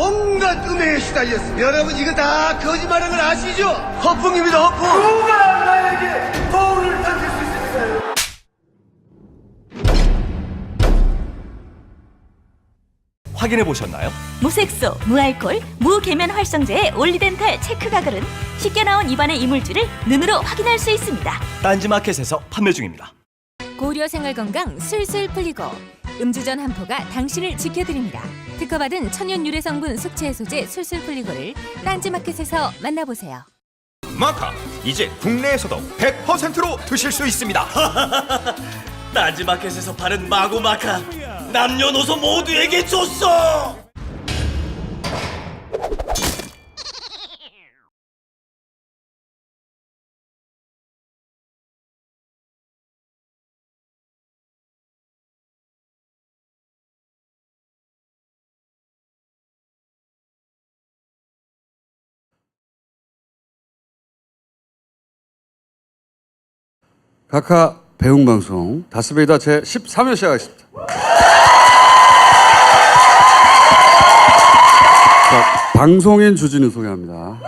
온갖 음해에 시달렸습니다. 여러분 이거 다 거짓말인 걸 아시죠? 허풍입니다, 허풍. 누가 나에게 거울을 던질 수 있을까요? 확인해 보셨나요? 무색소, 무알콜, 무계면 활성제의 올리덴탈 체크 가글은 쉽게 나온 입안의 이물질을 눈으로 확인할 수 있습니다. 딴지마켓에서 판매 중입니다. 고려 생활건강 술술 풀리고 음주전 한포가 당신을 지켜드립니다. 특허받은 천연 유래 성분 숙취 해소제 술술 풀리고를 딴지마켓에서 만나보세요. 마카 이제 국내에서도 100%로 드실 수 있습니다. 딴지마켓에서 파는 마구마카 남녀노소 모두에게 줬어. 각하 배웅방송 다스베이다 제 13회 시작하겠습니다. 자, 방송인 주진우 소개합니다.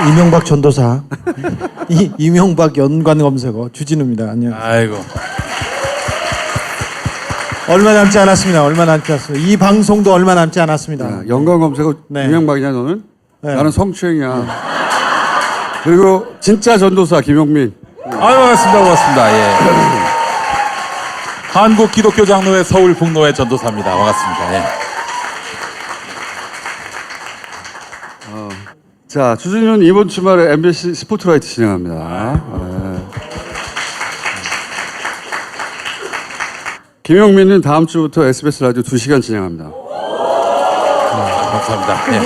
이명박 전도사, 이명박 연관 검색어 주진우입니다. 안녕하세요. 아이고. 얼마 남지 않았습니다. 얼마 남지 않았습니다. 이 방송도 얼마 남지 않았습니다. 연관 검색어 네. 이명박이냐 너는? 네. 나는 성추행이야. 그리고 진짜 전도사 김용민. 아유, 반갑습니다. 예. 한국 기독교 장로회 서울 북노회 전도사입니다. 반갑습니다. 예. 자, 주진우는 이번 주말에 MBC 스포트라이트 진행합니다. 네. 김용민은 다음 주부터 SBS 라디오 2시간 진행합니다. 감사합니다. 예.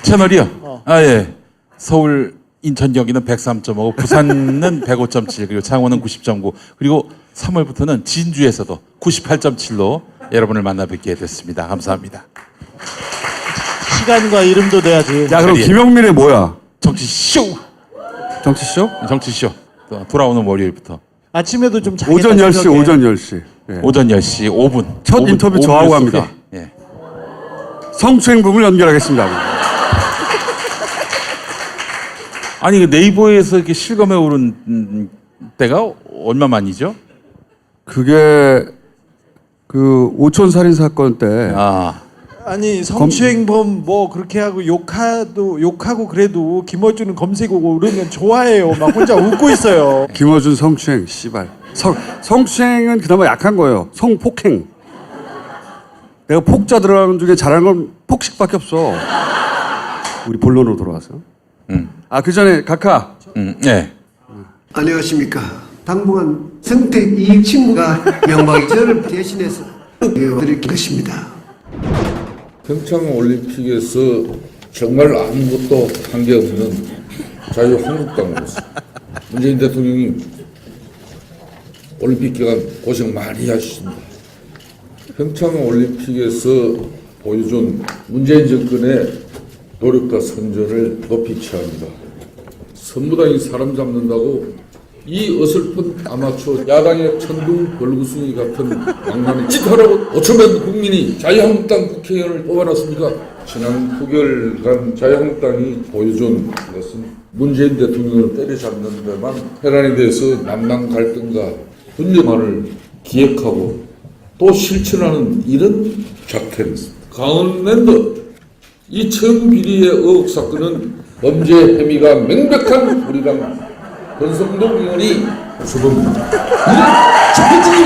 채널이요? 아, 예. 서울 인천 경기는 103.5, 부산은 105.7, 그리고 창원은 90.9, 그리고 3월부터는 진주에서도 98.7로 여러분을 만나 뵙게 됐습니다. 감사합니다. 시간과 이름도 내야지. 야, 그럼 김용민의 뭐야? 정치쇼! 정치쇼? 정치쇼. 또 돌아오는 월요일부터. 아침에도 좀 자겠다. 오전 10시, 새벽에. 오전 10시. 예. 오전 10시 5분. 첫 5분, 인터뷰 5분 저하고 뉴스 합니다. 소개. 예. 성추행 부분을 연결하겠습니다. 아니 그 네이버에서 이렇게 실검에 오른 때가 얼마 만이죠? 그게 그 오촌 살인 사건 때 아니 성추행범 뭐 그렇게 하고 욕하고 그래도 김어준은 검색 오고 그러면 좋아해요. 막 혼자 웃고 있어요. 김어준 성추행 씨발. 성추행은 그나마 약한 거예요. 성폭행. 내가 폭자 들어가는 중에 잘하는 건 폭식밖에 없어. 우리 본론으로 돌아와서. 그 전에 각하. 네. 안녕하십니까. 당분간 생태 이익 친구가 명박이 저를 대신해서 드릴 것입니다. 평창올림픽에서 정말 아무것도 한 게 없는 자유한국당으로서 문재인 대통령이 올림픽 기간 고생 많이 하셨습니다. 평창올림픽에서 보여준 문재인 정권의 노력과 선전을 높이 취합니다. 선무당이 사람 잡는다고 이 어설픈 아마추어 야당의 천둥 벌구숭이 같은 망나니 짓하라고 5천만 국민이 자유한국당 국회의원을 뽑아놨습니까? 지난 9개월간 자유한국당이 보여준 것은 문재인 대통령을 때려잡는 데만 해란에 대해서 남남 갈등과 분열만을 기획하고 또 실천하는 이런 작태입니다. 강원랜드 이천 비리의 의혹 사건은 범죄 혐의가 명백한 우리랑 권성동 의원이 주범입니다. 이런 적대적인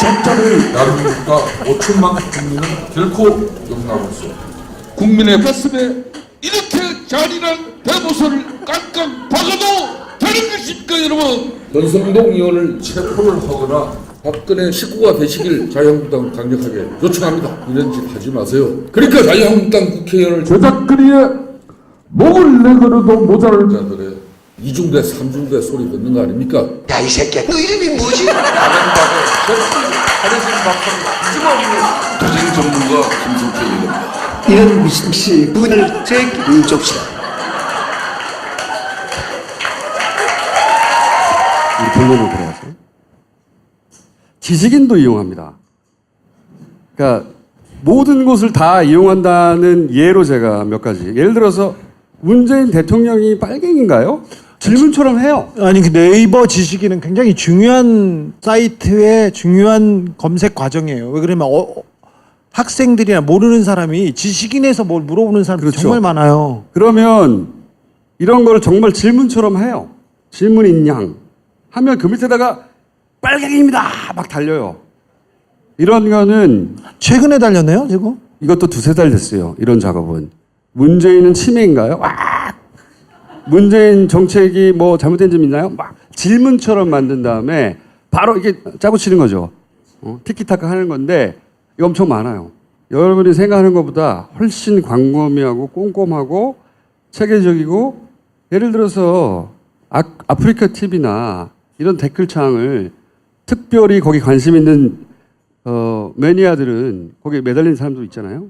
적자를 나누니까 5천만 국민은 결코 용납할 수 없습니다. 국민의 가슴에 이렇게 잔인한 대모서를 깡깡 박아도 되는 것입니까, 여러분? 권성동 의원을 체포를 하거나 박근혜 식구가 되시길 자유한국당 강력하게 요청합니다. 이런 짓 하지 마세요. 그러니까 자유한국당 국회의원을 조작거리에 목을 내걸어도 모자랄 자들의 이중대 삼중대 소리 듣는 거 아닙니까? 야, 이 새끼야. 너 이름이 뭐지? 도생 전문가 김성태 의원입니다. 이런 미친씨 분을 제끼 좁시다. 우리 본론으로 돌아와서. 지식인도 이용합니다. 그러니까 모든 곳을 다 이용한다는 예로 제가 몇 가지. 예를 들어서 문재인 대통령이 빨갱인가요? 질문처럼 해요. 아니 그 네이버 지식인은 굉장히 중요한 사이트의 중요한 검색 과정이에요. 왜 그러면 학생들이나 모르는 사람이 지식인에서 뭘 물어보는 사람이 그렇죠. 정말 많아요. 그러면 이런 걸 정말 질문처럼 해요. 질문인 양 하면 그 밑에다가 빨갱이입니다 막 달려요. 이런 거는 최근에 달렸네요, 지금. 이것도 2-3달 됐어요. 이런 작업은. 문재인은 치매인가요? 와! 문재인 정책이 뭐 잘못된 점 있나요? 막 질문처럼 만든 다음에 바로 이게 짜고 치는 거죠. 티키타카 하는 건데 이거 엄청 많아요. 여러분이 생각하는 것보다 훨씬 광범위하고 꼼꼼하고 체계적이고 예를 들어서 아프리카 TV나 이런 댓글창을 특별히 거기 관심 있는 매니아들은 거기에 매달린 사람도 있잖아요.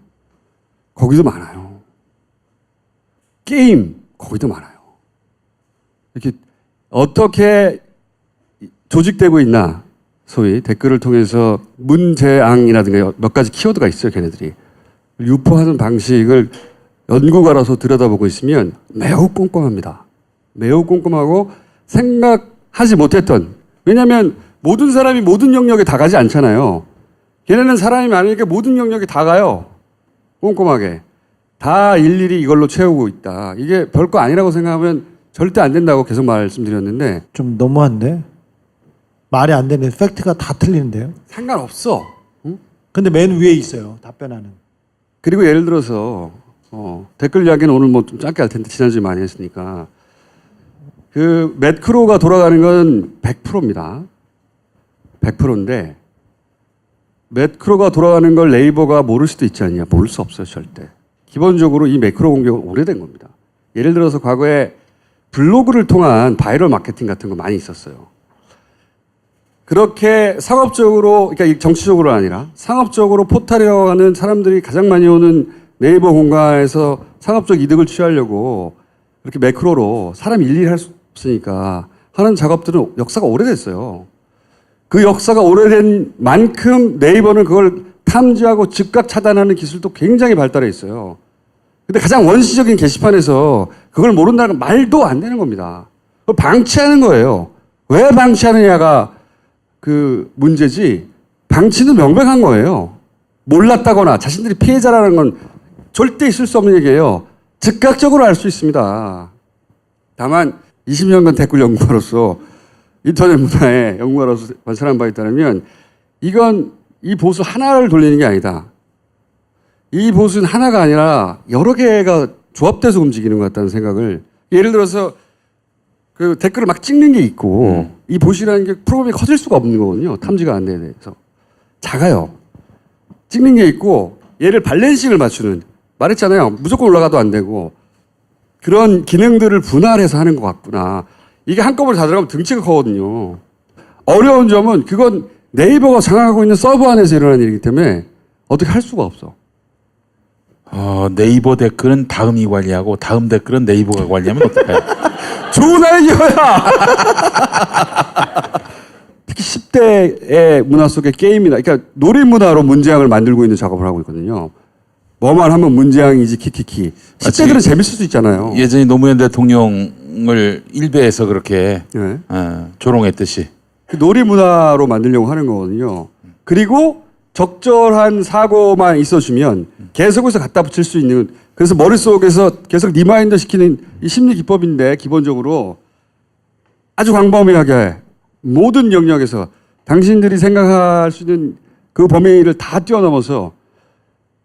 거기도 많아요. 게임 거기도 많아요. 이렇게 어떻게 조직되고 있나 소위 댓글을 통해서 문재앙이라든가 몇 가지 키워드가 있어요. 걔네들이. 유포하는 방식을 연구가로서 들여다보고 있으면 매우 꼼꼼합니다. 매우 꼼꼼하고 생각하지 못했던 왜냐하면 모든 사람이 모든 영역에 다 가지 않잖아요. 걔네는 사람이 많으니까 모든 영역에 다 가요. 꼼꼼하게. 다 일일이 이걸로 채우고 있다. 이게 별거 아니라고 생각하면 절대 안 된다고 계속 말씀드렸는데 좀 너무한데? 말이 안 되는 팩트가 다 틀리는데요. 상관없어. 응? 근데 맨 위에 있어요. 답변하는. 그리고 예를 들어서 댓글 이야기는 오늘 뭐 좀 짧게 할 텐데 지난주에 많이 했으니까 그 매크로가 돌아가는 건 100%입니다. 100%인데 매크로가 돌아가는 걸 네이버가 모를 수도 있지 않냐. 모를 수 없어요. 절대. 기본적으로 이 매크로 공격은 오래된 겁니다. 예를 들어서 과거에 블로그를 통한 바이럴 마케팅 같은 거 많이 있었어요. 그렇게 상업적으로, 그러니까 정치적으로 아니라 상업적으로 포탈이라고 하는 사람들이 가장 많이 오는 네이버 공간에서 상업적 이득을 취하려고 이렇게 매크로로 사람 일일이 할 수 없으니까 하는 작업들은 역사가 오래됐어요. 그 역사가 오래된 만큼 네이버는 그걸 탐지하고 즉각 차단하는 기술도 굉장히 발달해 있어요. 근데 가장 원시적인 게시판에서 그걸 모른다는 건 말도 안 되는 겁니다. 그걸 방치하는 거예요. 왜 방치하느냐가 그 문제지 방치는 명백한 거예요. 몰랐다거나 자신들이 피해자라는 건 절대 있을 수 없는 얘기예요. 즉각적으로 알 수 있습니다. 다만 20년간 댓글 연구가로서 인터넷 문화의 연구가로서 관찰한 바에 따르면 이건 이 보수 하나를 돌리는 게 아니다. 이 보수는 하나가 아니라 여러 개가 조합돼서 움직이는 것 같다는 생각을 예를 들어서 그 댓글을 막 찍는 게 있고 이 보시라는 게 프로그램이 커질 수가 없는 거거든요. 탐지가 안 돼서. 작아요. 찍는 게 있고 얘를 밸런싱을 맞추는 말했잖아요. 무조건 올라가도 안 되고 그런 기능들을 분할해서 하는 것 같구나. 이게 한꺼번에 다 들어가면 등치가 커거든요. 어려운 점은 그건 네이버가 장악하고 있는 서버 안에서 일어나는 일이기 때문에 어떻게 할 수가 없어. 네이버 댓글은 다음이 관리하고 다음 댓글은 네이버가 관리하면 어떨까요? 좋은 아이디어야! 특히 10대의 문화 속의 게임이나, 그러니까 놀이 문화로 문재앙을 만들고 있는 작업을 하고 있거든요. 뭐만 하면 문재앙이지 키키키. 10대들은 재밌을 수 있잖아요. 예전에 노무현 대통령을 일베에서 그렇게 네. 조롱했듯이. 그 놀이 문화로 만들려고 하는 거거든요. 그리고 적절한 사고만 있어주면 계속해서 갖다 붙일 수 있는 그래서 머릿속에서 계속 리마인더 시키는 이 심리 기법인데 기본적으로 아주 광범위하게 모든 영역에서 당신들이 생각할 수 있는 그 범위를 다 뛰어넘어서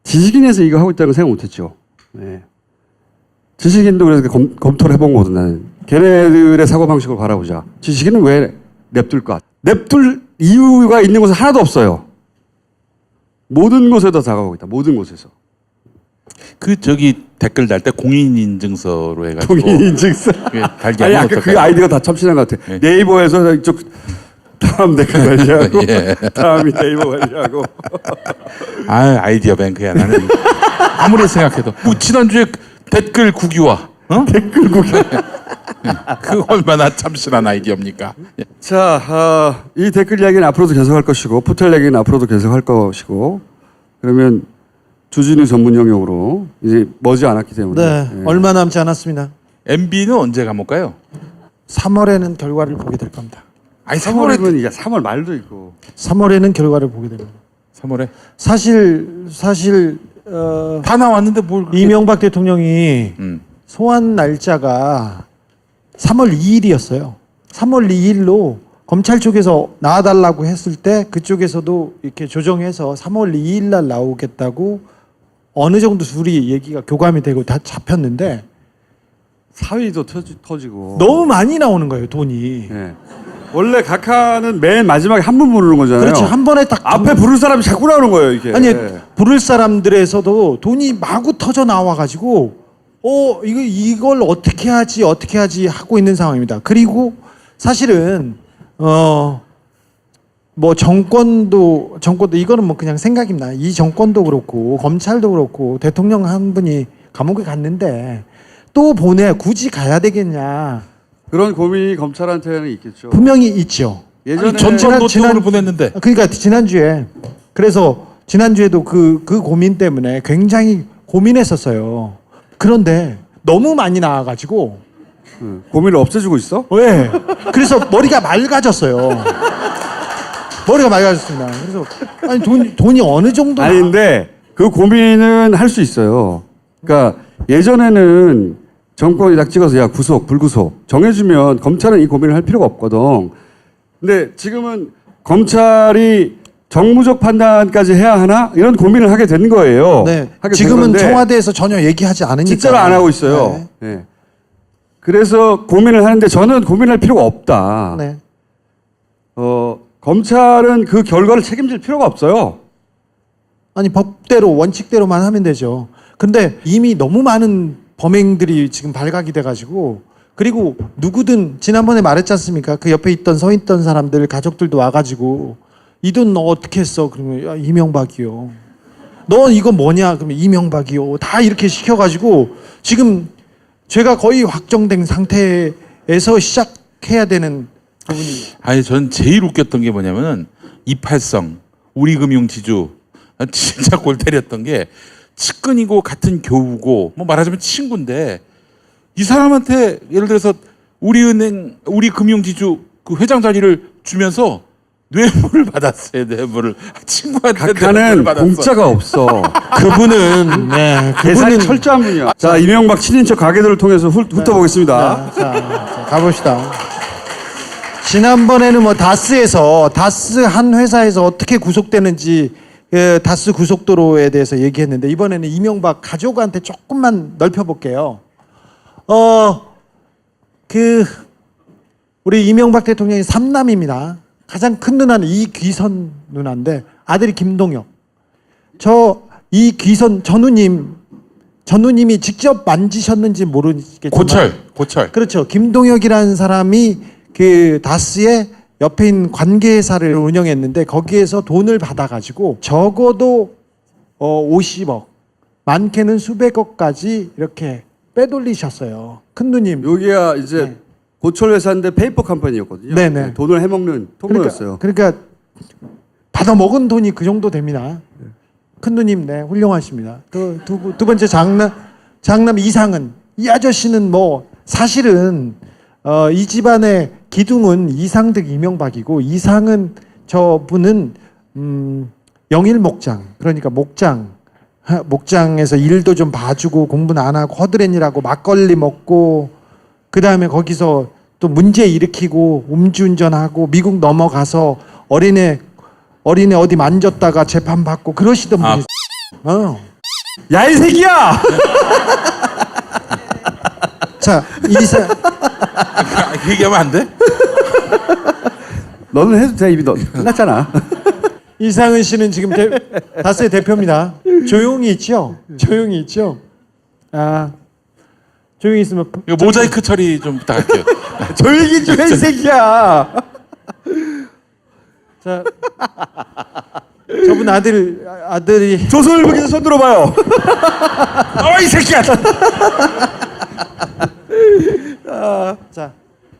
지식인에서 이거 하고 있다는 거 생각 못했죠. 네. 지식인도 그래서 검토를 해본 거거든 나는. 걔네들의 사고방식을 바라보자. 지식인은 왜 냅둘까? 냅둘 이유가 있는 곳은 하나도 없어요. 모든 곳에다 다가오고 있다. 모든 곳에서. 댓글 달 때 공인인증서로 해가지고. 공인인증서. 달게 아니 하면 아까 그 어떨까요? 아이디어가 다 참신한 것 같아. 네. 네이버에서 이쪽 다음 댓글 관리하고 예. 다음이 네이버 관리하고. 아이디어 뱅크야 나는. 아무리 생각해도. 지난주에 댓글 국유화. 댓글 구경. 그 얼마나 참신한 아이디어입니까? 자, 이 댓글 이야기는 앞으로도 계속할 것이고 포털 얘기는 앞으로도 계속할 것이고 그러면 주진우 전문 영역으로 이제 머지 않았기 때문에. 네, 예. 얼마 남지 않았습니다. MB는 언제 감옥가요? 3월에는 결과를 보게 될 겁니다. 아니 3월에 3월이면 이제 3월 말도 있고. 3월에는 결과를 보게 됩니다. 3월에 사실 다 나왔는데 뭘 그렇게- 이명박 대통령이 음. 소환 날짜가 3월 2일이었어요. 3월 2일로 검찰 쪽에서 나와달라고 했을 때 그쪽에서도 이렇게 조정해서 3월 2일 날 나오겠다고 어느 정도 둘이 얘기가 교감이 되고 다 잡혔는데 사위도 터지고. 너무 많이 나오는 거예요, 돈이. 예. 원래 각하는 맨 마지막에 한 분 부르는 거잖아요. 그렇죠. 한 번에 딱 앞에 부를 사람이 자꾸 나오는 거예요, 이게. 아니 부를 사람들에서도 돈이 마구 터져 나와 가지고 이걸 어떻게 하지 하고 있는 상황입니다. 그리고 사실은 뭐 정권도 이거는 뭐 그냥 생각입니다. 이 정권도 그렇고 검찰도 그렇고 대통령 한 분이 감옥에 갔는데 또 굳이 가야 되겠냐. 그런 고민이 검찰한테는 있겠죠. 분명히 있죠. 예전에 전전도 지원을 보냈는데. 그러니까 지난주에도 그 고민 때문에 굉장히 고민했었어요. 그런데 너무 많이 나와가지고 고민을 없애주고 있어? 왜? 그래서 머리가 맑아졌어요. 머리가 맑아졌습니다. 그래서 아니 돈이 어느 정도 아닌데 그 고민은 할 수 있어요. 그러니까 예전에는 정권이 딱 찍어서 야 구속 불구속 정해주면 검찰은 이 고민을 할 필요가 없거든. 근데 지금은 검찰이 정무적 판단까지 해야 하나 이런 고민을 하게 된 거예요. 네. 하게 된 지금은 건데 청와대에서 전혀 얘기하지 않으니까 진짜로 안 하고 있어요. 네. 네. 그래서 고민을 하는데 저는 고민할 필요가 없다. 네. 검찰은 그 결과를 책임질 필요가 없어요. 아니 법대로 원칙대로만 하면 되죠. 근데 이미 너무 많은 범행들이 지금 발각이 돼가지고 그리고 누구든 지난번에 말했지 않습니까? 그 옆에 서 있던 사람들 가족들도 와가지고 이 돈 너 어떻게 했어? 그러면 야, 이명박이요. 너 이거 뭐냐? 그러면 이명박이요. 다 이렇게 시켜가지고 지금 죄가 거의 확정된 상태에서 시작해야 되는 부분이. 아니 전 제일 웃겼던 게 뭐냐면은 이팔성 우리금융지주 진짜 골 때렸던 게 측근이고 같은 교우고 뭐 말하자면 친구인데 이 사람한테 예를 들어서 우리금융지주 그 회장 자리를 주면서 뇌물을 받았어요. 뇌물을 친구한테 뇌물을 각하는 받았어. 공짜가 없어. 그분은 계산이 철저한 분이야. 자, 이명박 친인척 가게들을 통해서 훑어보겠습니다. 자, 가봅시다. 지난번에는 뭐 다스 한 회사에서 어떻게 구속되는지 다스 고속도로에 대해서 얘기했는데 이번에는 이명박 가족한테 조금만 넓혀볼게요. 우리 이명박 대통령이 3남입니다. 가장 큰 누나는 이귀선 누나인데 아들이 김동혁. 이귀선 전우님이 직접 만지셨는지 모르겠지만 고철. 그렇죠. 김동혁이라는 사람이 그 다스의 옆에 있는 관계사를 운영했는데 거기에서 돈을 받아가지고 적어도 50억, 많게는 수백억까지 이렇게 빼돌리셨어요. 큰 누님. 여기가 이제 고철 회사인데 페이퍼 컴퍼니였거든요. 네네. 돈을 해먹는 통로였어요. 그러니까 받아먹은 돈이 그 정도 됩니다. 큰 누님, 네, 훌륭하십니다. 두 번째 장남 이상은, 이 아저씨는 뭐 사실은 이 집안의 기둥은 이상득 이명박이고 이상은 저분은 영일 목장, 그러니까 목장에서 일도 좀 봐주고 공부는 안 하고 허드렛일하고 막걸리 먹고 그 다음에 거기서 또 문제 일으키고 음주운전하고 미국 넘어가서 어린애 어디 만졌다가 재판 받고 그러시던 분이. 야, 이 새끼야! 자, 그 얘기하면 안 돼? 너는 해도 돼. 입이 끝났잖아. 이상은 씨는 지금 다스의 대표입니다. 조용히 있죠? 조용히 있죠? 조용히 있으면 이거 모자이크 처리 좀 부탁할게요. 조용히 좀 해, 이 새끼야! 자, 저분 아들이 조선일보기자 손 들어봐요. 이 새끼야! 자,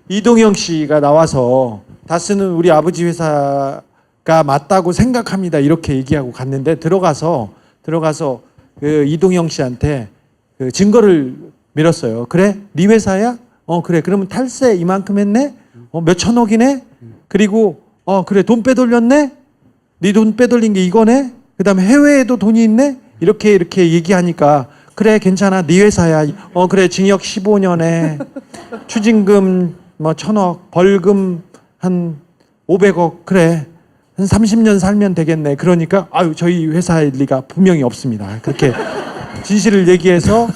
이동영 씨가 나와서 다스는 우리 아버지 회사가 가 맞다고 생각합니다. 이렇게 얘기하고 갔는데 들어가서 그 이동영 씨한테 그 증거를 밀었어요. 그래? 네 회사야? 그래. 그러면 탈세 이만큼 했네? 몇 천억이네? 그리고 그래. 돈 빼돌렸네? 네 돈 빼돌린 게 이거네? 그다음에 해외에도 돈이 있네? 이렇게 얘기하니까 그래 괜찮아. 네 회사야. 그래. 징역 15년에 추징금 뭐 1,000억, 벌금 한 500억. 그래. 한 30년 살면 되겠네. 그러니까 아유 저희 회사일 리가 분명히 없습니다. 그렇게 진실을 얘기해서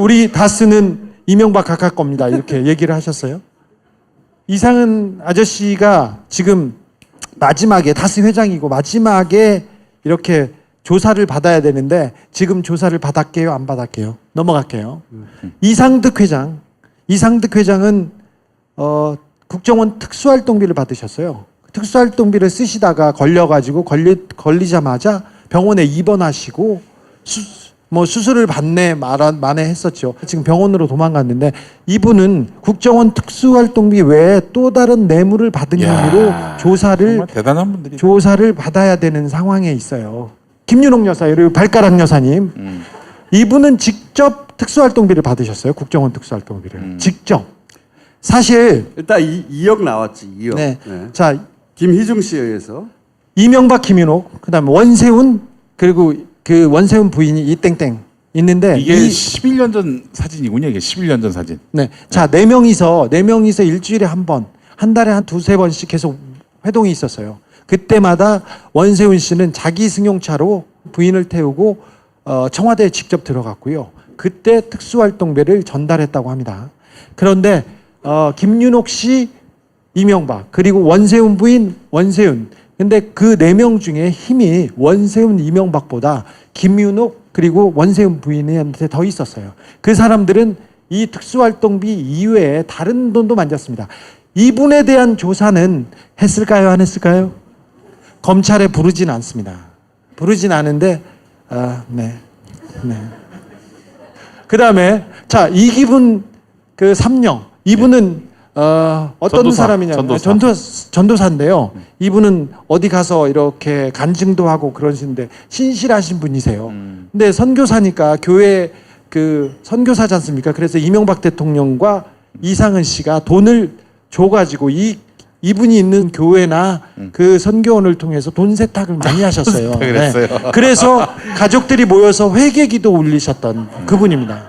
우리 다스는 이명박 각하 겁니다. 이렇게 얘기를 하셨어요. 이상은 아저씨가 지금 마지막에 다스 회장이고 마지막에 이렇게 조사를 받아야 되는데 지금 조사를 받았게요, 안 받았게요? 넘어갈게요. 이상득 회장은 국정원 특수활동비를 받으셨어요. 특수활동비를 쓰시다가 걸려가지고 걸리자마자 병원에 입원하시고 수술을 받네 만에 했었죠. 지금 병원으로 도망갔는데 이분은 국정원 특수활동비 외에 또 다른 뇌물을 받은 혐의로 대단한 분들이 조사를 받아야 되는 상황에 있어요. 김윤옥 여사 그리고 발가락 여사님 이분은 직접 특수활동비를 받으셨어요. 국정원 특수활동비를 직접. 사실 일단 2억 나왔지. 2억. 네. 네. 자 김희중 씨에 의해서 이명박, 김윤옥, 그다음에 원세훈 그리고 그 원세훈 부인이 이땡땡 있는데 이게 11년 전 사진이군요. 이게 11년 전 사진. 네. 자, 네 명이서 일주일에 한 번, 한 달에 한 두세 번씩 계속 회동이 있었어요. 그때마다 원세훈 씨는 자기 승용차로 부인을 태우고 청와대에 직접 들어갔고요. 그때 특수활동비를 전달했다고 합니다. 그런데 김윤옥 씨, 이명박 그리고 원세훈 부인 원세훈 근데 그 네 명 중에 힘이 원세훈 이명박보다 김윤옥 그리고 원세훈 부인한테 더 있었어요. 그 사람들은 이 특수활동비 이외에 다른 돈도 만졌습니다. 이분에 대한 조사는 했을까요? 안 했을까요? 검찰에 부르진 않습니다. 부르진 않은데 네. 그 다음에 자 이기분 그 삼령 이분은 어떤 사람이냐면 전도사인데요. 이분은 어디 가서 이렇게 간증도 하고 그러시는데 신실하신 분이세요. 근데 선교사니까 교회 그 선교사지 않습니까? 그래서 이명박 대통령과 이상은 씨가 돈을 줘가지고 이분이 있는 교회나 그 선교원을 통해서 돈 세탁을 많이 하셨어요. 네. 그래서 가족들이 모여서 회개기도 올리셨던 그분입니다.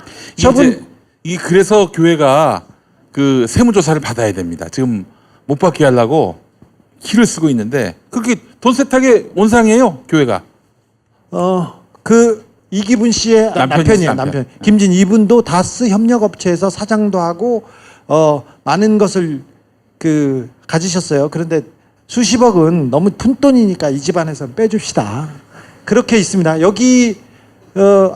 이 그래서 교회가 그 세무조사를 받아야 됩니다. 지금 못 받게 하려고 키를 쓰고 있는데 그게 돈 세탁의 원상이에요. 교회가. 그 이기분 씨의 남편이에요. 남편. 김진 이분도 다스 협력업체에서 사장도 하고 많은 것을 그 가지셨어요. 그런데 수십억은 너무 푼돈이니까 이 집안에서 빼줍시다. 그렇게 있습니다. 여기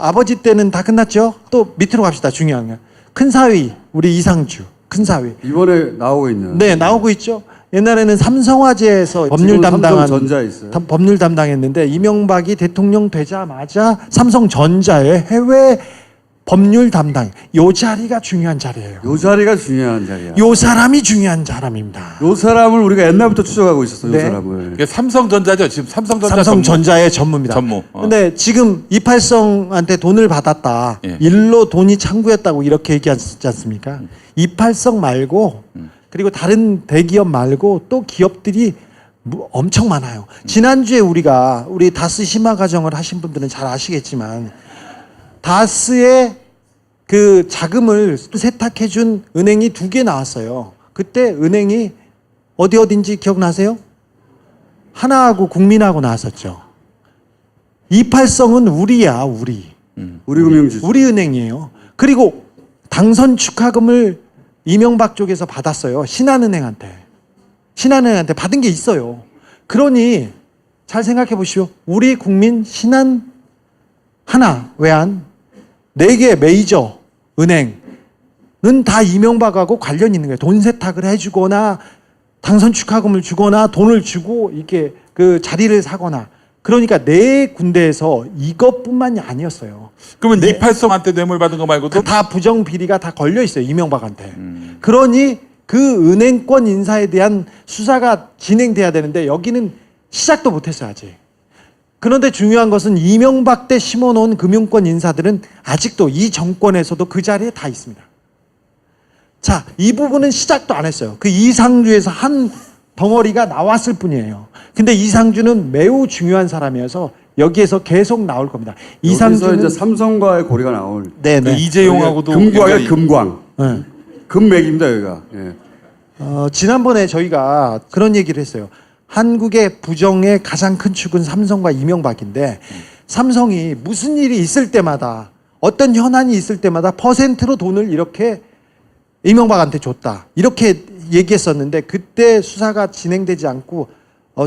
아버지 때는 다 끝났죠. 또 밑으로 갑시다. 중요한 건 큰 사위 우리 이상주. 큰 사위. 이번에 나오고 있는. 네, 나오고 있죠. 옛날에는 삼성화재에서 법률 담당한 법률 담당했는데 이명박이 대통령 되자마자 삼성전자의 해외 법률 담당. 요 자리가 중요한 자리예요. 요 자리가 중요한 자리야. 요 사람이 중요한 사람입니다. 요 사람을 우리가 옛날부터 추적하고 있었어요. 네. 요 사람을. 이게 삼성전자죠. 지금 삼성전자의 전무입니다. 전무. 근데 지금 이팔성한테 돈을 받았다. 예. 일로 돈이 창구였다고 이렇게 얘기하지 않습니까? 이팔성 말고 그리고 다른 대기업 말고 또 기업들이 엄청 많아요. 지난주에 우리 다스 심화 과정을 하신 분들은 잘 아시겠지만 다스의 그 자금을 세탁해준 은행이 2개 나왔어요. 그때 은행이 어딘지 기억나세요? 하나하고 국민하고 나왔었죠. 이팔성은 우리야, 우리. 우리 금융지. 우리 은행이에요. 그리고 당선 축하금을 이명박 쪽에서 받았어요. 신한은행한테 받은 게 있어요. 그러니 잘 생각해 보시오. 우리 국민 신한 하나 외환 4개 메이저 은행은 다 이명박하고 관련이 있는 거예요. 돈 세탁을 해주거나 당선 축하금을 주거나 돈을 주고 이렇게 그 자리를 사거나 그러니까 4군데에서 이것뿐만이 아니었어요. 그러면 이팔성한테 뇌물 받은 거 말고도 다 부정 비리가 다 걸려 있어요. 이명박한테. 그러니 그 은행권 인사에 대한 수사가 진행돼야 되는데 여기는 시작도 못했어요 아직. 그런데 중요한 것은 이명박 때 심어놓은 금융권 인사들은 아직도 이 정권에서도 그 자리에 다 있습니다. 자, 이 부분은 시작도 안 했어요. 그 이상주에서 한 덩어리가 나왔을 뿐이에요. 근데 이상주는 매우 중요한 사람이어서 여기에서 계속 나올 겁니다. 이상주는 이제 삼성과의 고리가 나올. 네네. 이재용하고도 금광의 금광. 네. 금맥입니다 여기가. 예. 지난번에 저희가 그런 얘기를 했어요. 한국의 부정의 가장 큰 축은 삼성과 이명박인데 삼성이 무슨 일이 있을 때마다 어떤 현안이 있을 때마다 퍼센트로 돈을 이렇게 이명박한테 줬다. 이렇게 얘기했었는데 그때 수사가 진행되지 않고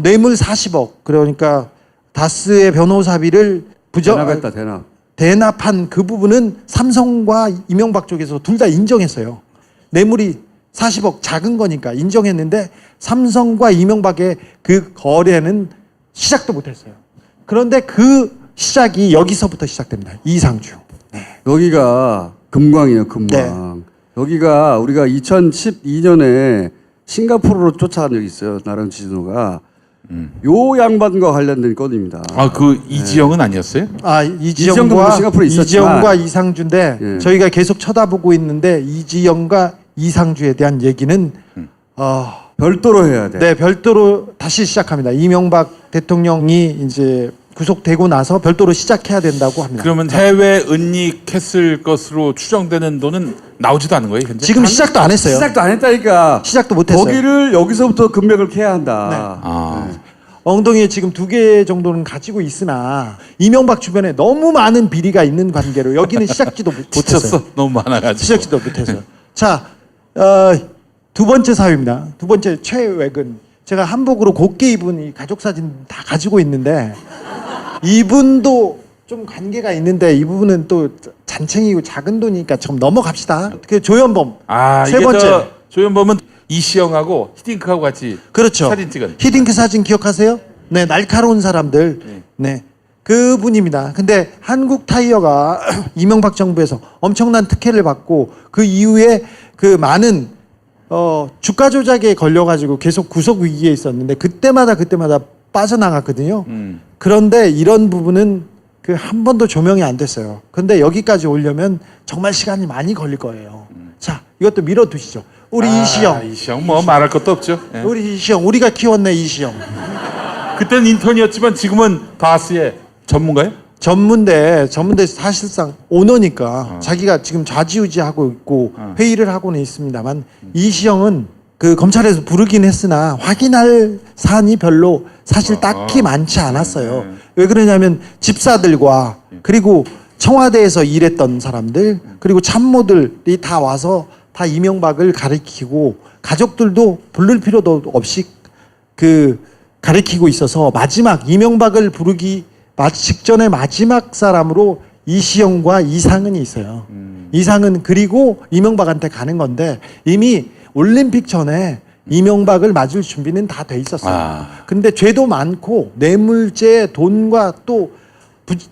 뇌물 40억 그러니까 다스의 변호사비를 대납했다 대납한 그 부분은 삼성과 이명박 쪽에서 둘 다 인정했어요. 뇌물이 40억 작은 거니까 인정했는데 삼성과 이명박의 그 거래는 시작도 못했어요. 그런데 그 시작이 여기서부터 시작됩니다. 이상주. 여기가 금광이에요 금광. 여기가 우리가 2012년에 싱가포르로 쫓아간 적이 있어요. 나랑 지진호가. 요 양반과 관련된 건입니다. 그 이지영은 아니었어요? 이지영도 싱가포르에 있었지만 이지영과 이상주인데 저희가 계속 쳐다보고 있는데 이지영과 이상주에 대한 얘기는 별도로 해야 돼. 네, 별도로 다시 시작합니다. 이명박 대통령이 이제 구속되고 나서 별도로 시작해야 된다고 합니다. 그러면 해외 은닉했을 것으로 추정되는 돈은 나오지도 않은 거예요, 현재? 지금 시작도 안 했어요. 시작도 안 했다니까. 시작도 못 했어요. 거기를 여기서부터 금맥을 캐야 한다. 엉덩이에 지금 2개 정도는 가지고 있으나 이명박 주변에 너무 많은 비리가 있는 관계로 여기는 시작지도 못했어요. 붙였어. 너무 많아가지고. 시작지도 못했어요. 자, 두 번째 사유입니다. 두 번째 최외근. 제가 한복으로 곱게 입은 이 가족 사진 다 가지고 있는데 이분도 좀 관계가 있는데 이 부분은 또 잔챙이고 작은 돈이니까 좀 넘어갑시다. 그 조현범 세 번째. 조현범은 이시영하고 히딩크하고 같이 그렇죠. 사진 찍은. 히딩크 사진 기억하세요? 네, 날카로운 사람들. 네. 그분입니다. 근데 한국 타이어가 이명박 정부에서 엄청난 특혜를 받고 그 이후에 그 많은 주가 조작에 걸려가지고 계속 구속 위기에 있었는데 그때마다 빠져나갔거든요. 그런데 이런 부분은 그 한 번도 조명이 안 됐어요. 근데 여기까지 오려면 정말 시간이 많이 걸릴 거예요. 자, 이것도 밀어두시죠. 우리 이시영. 이시영 뭐 말할 것도 없죠. 예. 우리 이시영. 우리가 키웠네 이시영. 그때는 인턴이었지만 지금은 다스의 전문가예요? 전문대 사실상 오너니까 자기가 지금 좌지우지하고 있고 회의를 하고는 있습니다만 이시영은 그 검찰에서 부르긴 했으나 확인할 사안이 별로 사실 딱히 많지 않았어요. 왜 그러냐면 집사들과 그리고 청와대에서 일했던 사람들 그리고 참모들이 다 와서 다 이명박을 가리키고 가족들도 부를 필요도 없이 그 가리키고 있어서 마지막 이명박을 부르기 직전에 마지막 사람으로 이시영과 이상은이 있어요. 이상은 그리고 이명박한테 가는 건데 이미 올림픽 전에 이명박을 맞을 준비는 다 돼 있었어요. 근데 죄도 많고 뇌물죄 돈과 또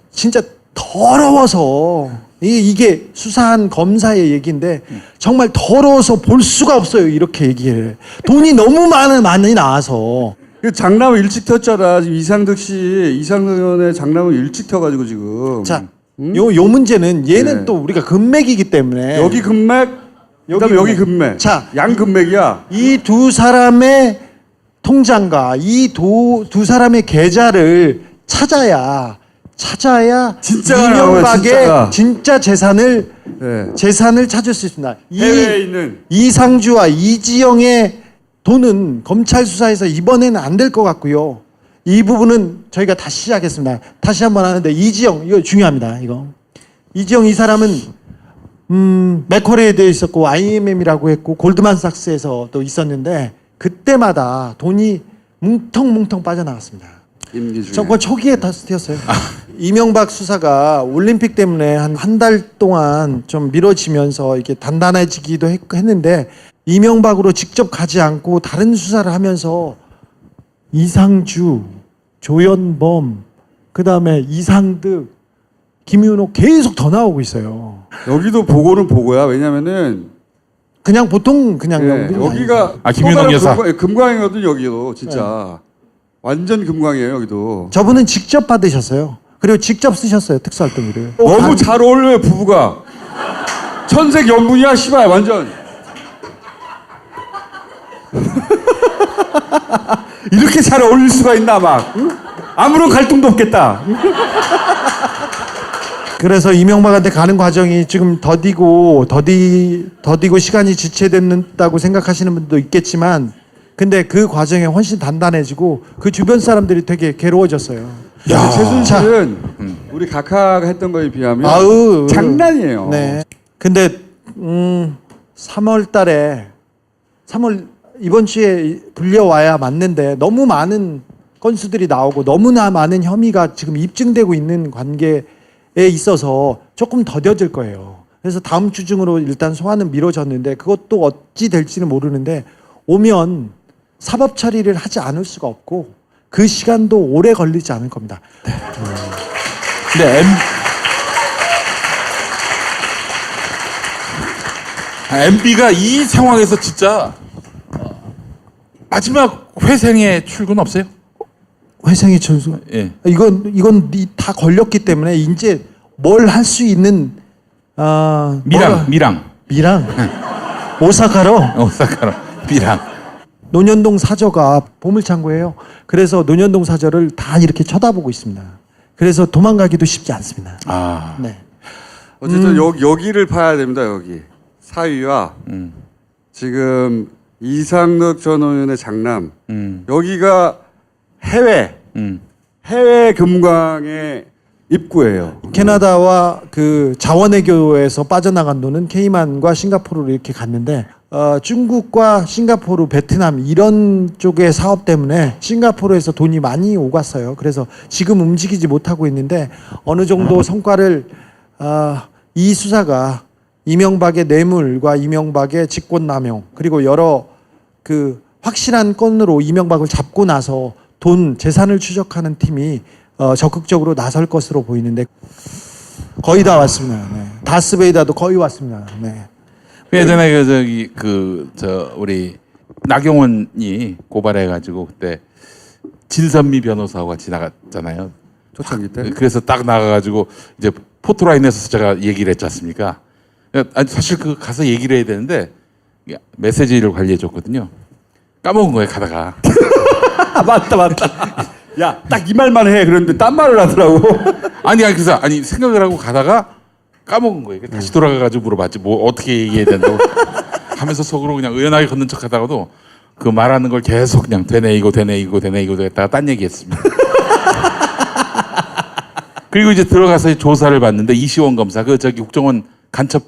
진짜 더러워서 이게 수사한 검사의 얘기인데 정말 더러워서 볼 수가 없어요. 이렇게 얘기해. 돈이 너무 많이 나와서. 그 장남을 일찍 텄잖아. 지금 이상득 의원의 장남을 일찍 텄가지고 지금. 자, 요 문제는 얘는 또 우리가 금맥이기 때문에 여기 금맥, 그다음에 여기 금맥. 자, 양 금맥이야. 이 두 사람의 통장과 이 두 사람의 계좌를 찾아야 진짜가 이명박의 나와요, 진짜 재산을 찾을 수 있습니다. 해외에 있는 이상주와 이지영의 돈은 검찰 수사에서 이번에는 안 될 것 같고요. 이 부분은 저희가 다시 시작했습니다. 다시 한번 하는데 이지영 이거 중요합니다. 이거 이지영 이 사람은 맥쿼리에 있었고 IMM이라고 했고 골드만삭스에서 또 있었는데 그때마다 돈이 뭉텅뭉텅 빠져나갔습니다. 정권 초기에 다 튀었어요. 이명박 수사가 올림픽 때문에 한 달 동안 좀 미뤄지면서 이게 단단해지기도 했는데 이명박으로 직접 가지 않고 다른 수사를 하면서 이상주, 조현범, 그 다음에 이상득, 김윤호 계속 더 나오고 있어요. 여기도 보고는 보고야. 왜냐면은 그냥 보통 그냥 예, 연금이 여기가 김윤홍 여사. 금광이거든 여기도 진짜 완전 금광이에요 여기도. 저분은 직접 받으셨어요. 그리고 직접 쓰셨어요 특수활동비를. 너무 잘 어울려요 부부가. 천색연분이야 씨발 완전. 이렇게 잘 어울릴 수가 있나 막. 응? 아무런 갈등도 없겠다. 그래서 이명박한테 가는 과정이 지금 더디고 시간이 지체됐다고 생각하시는 분도 있겠지만 근데 그 과정에 훨씬 단단해지고 그 주변 사람들이 되게 괴로워졌어요. 최순실은 우리 각하가 했던 거에 비하면 장난이에요. 네. 근데 3월 달에 3월 이번 주에 불려와야 맞는데 너무 많은 건수들이 나오고 너무나 많은 혐의가 지금 입증되고 있는 관계에 있어서 조금 더뎌질 거예요. 그래서 다음 주 중으로 일단 소환은 미뤄졌는데 그것도 어찌 될지는 모르는데 오면 사법 처리를 하지 않을 수가 없고 그 시간도 오래 걸리지 않을 겁니다. 근데 MB가 이 상황에서 진짜 마지막 회생의 출근 없어요? 회생의 철수. 예. 이건 다 걸렸기 때문에 이제 뭘 할 수 있는 미랑 오사카로 미랑. 논현동 사저가 보물창고예요. 그래서 논현동 사저를 다 이렇게 쳐다보고 있습니다. 그래서 도망가기도 쉽지 않습니다. 아. 네. 어쨌든 여기를 파야 됩니다. 여기 사위와 지금 이상덕 전 의원의 장남 여기가 해외 금광의 입구예요. 캐나다와 그 자원외교에서 빠져나간 돈은 케이만과 싱가포르로 이렇게 갔는데 중국과 싱가포르, 베트남 이런 쪽의 사업 때문에 싱가포르에서 돈이 많이 오갔어요. 그래서 지금 움직이지 못하고 있는데 어느 정도 성과를 이 수사가 이명박의 뇌물과 이명박의 직권남용 그리고 여러 그 확실한 건으로 이명박을 잡고 나서 돈 재산을 추적하는 팀이 적극적으로 나설 것으로 보이는데 거의 다 왔습니다. 네. 다스베이다도 거의 왔습니다. 네. 예전에 우리 나경원이 고발해가지고 그때 진선미 변호사와 같이 나갔잖아요. 초창기 때. 그래서 딱 나가가지고 이제 포토라인에서 제가 얘기를 했지 않습니까? 아니, 사실 그 가서 얘기를 해야 되는데 메시지를 관리해줬거든요. 까먹은 거예요 가다가. 맞다. 야, 딱 이 말만 해. 그런데 딴 말을 하더라고. 그래서 생각을 하고 가다가 까먹은 거예요. 다시 돌아가가지고 물어봤지. 뭐 어떻게 얘기해야 된다고 하면서 속으로 그냥 의연하게 걷는 척하다가도 그 말하는 걸 계속 그냥 되네 이거 했다가 딴 얘기했습니다. 그리고 이제 들어가서 조사를 받는데 이시원 검사 국정원 간첩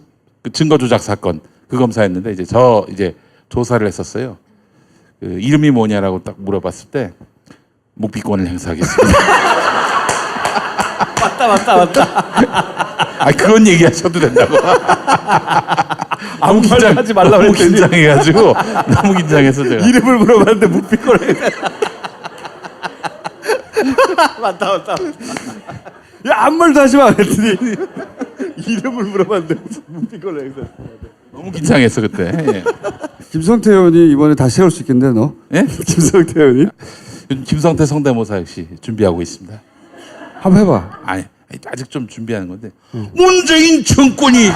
증거 조작 사건 그 검사였는데 이제 조사를 했었어요. 그 이름이 뭐냐라고 딱 물어봤을 때 묵비권을 행사하겠습니다. 맞다. 그런 얘기하셔도 된다고. 너무 하지 말라고 너무 긴장해가지고 너무 긴장해서 제가 이름을 물어봤는데 묵비권을 맞다. 야, 아무 말도 하지 마. 했더니 이름을 물어봤는데 묵비권을 행사. 너무 긴장했어 그때. 예. 김성태 의원이 이번에 다시 세울 수 있겠네 너? 예? 김성태 의원이? 김성태 성대모사 역시 준비하고 있습니다. 한번 해봐. 아니 아직 좀 준비하는 건데 문재인 정권이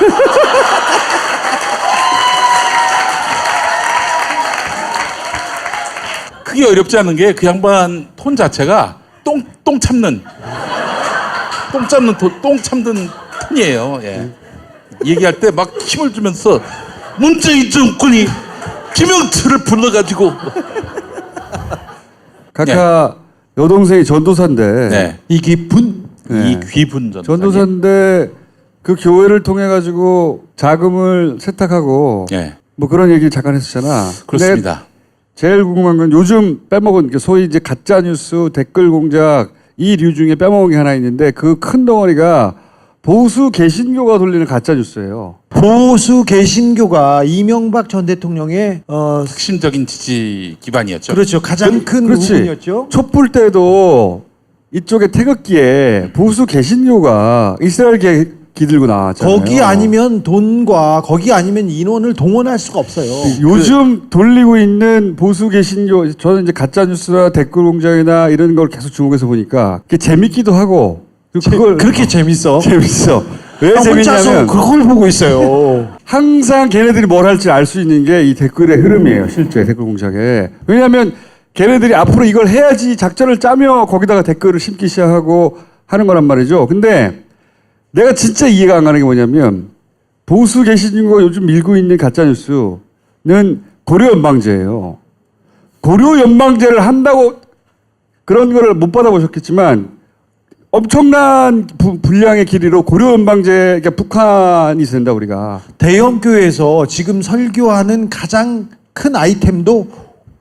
그게 어렵지 않은 게 그 양반 톤 자체가 똥 참는 톤이에요. 예. 얘기할 때 막 힘을 주면서 문재인 정권이 김영철을 불러가지고 각하 여동생이 전도사인데 네. 이기분 이귀분 전도사인데 그 교회를 통해 가지고 자금을 세탁하고 네. 뭐 그런 얘기 잠깐 했었잖아. 그렇습니다. 제일 궁금한 건 요즘 빼먹은 소위 이제 가짜 뉴스 댓글 공작 이 류 중에 빼먹은 게 하나 있는데 그 큰 덩어리가 보수 개신교가 돌리는 가짜 뉴스예요. 보수 개신교가 이명박 전 대통령의 핵심적인 지지 기반이었죠. 그렇죠. 가장 큰 부분이었죠. 촛불 때도 이쪽에 태극기에 보수 개신교가 이스라엘 기들고 나왔잖아요. 거기 아니면 돈과 거기 아니면 인원을 동원할 수가 없어요. 요즘 돌리고 있는 보수 개신교, 저는 이제 가짜 뉴스나 댓글 공장이나 이런 걸 계속 주목해서 보니까 그게 재밌기도 하고 그걸 그렇게 재밌어? 재밌어. 왜 혼자서 재밌냐면 그걸 보고 있어요. 항상 걔네들이 뭘 할지 알 수 있는 게 이 댓글의 흐름이에요. 실제 댓글 공작에. 왜냐하면 걔네들이 앞으로 이걸 해야지 작전을 짜며 거기다가 댓글을 심기 시작하고 하는 거란 말이죠. 근데 내가 진짜 이해가 안 가는 게 뭐냐면 보수 개신교가 요즘 밀고 있는 가짜뉴스는 고려연방제예요. 고려연방제를 한다고 그런 거를 못 받아보셨겠지만 엄청난 분량의 길이로 고려연방제, 그러니까 북한이 된다 우리가. 대형 교회에서 지금 설교하는 가장 큰 아이템도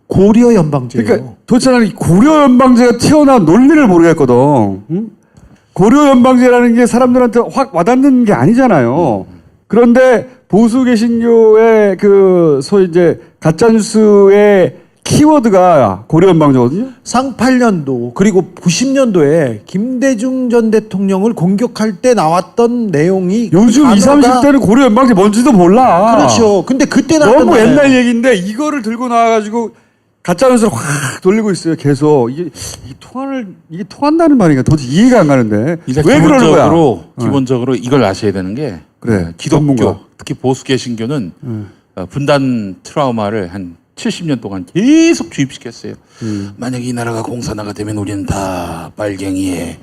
고려 연방제예요. 그러니까 도대체 나는 고려 연방제가 튀어나온 논리를 모르겠거든. 응? 고려 연방제라는 게 사람들한테 확 와닿는 게 아니잖아요. 그런데 보수 개신교의 그 소위 이제 가짜 뉴스의 키워드가 고려 연방제거든요. 쌍팔년도 그리고 90년도에 김대중 전 대통령을 공격할 때 나왔던 내용이 요즘 20, 30대는 고려 연방제 뭔지도 몰라. 그렇죠. 근데 그때 나왔던 너무 옛날 얘기인데 이거를 들고 나와가지고 가짜 뉴스를 확 돌리고 있어요. 계속 이게 통한다는 말인가 도대체 이해가 안 가는데 왜 그러는 거야? 기본적으로 이걸 아셔야 되는 게 그래 기독교 전문가. 특히 보수 개신교는 분단 트라우마를 한 70년 동안 계속 주입시켰어요. 만약에 이 나라가 공산화가 되면 우리는 다 빨갱이의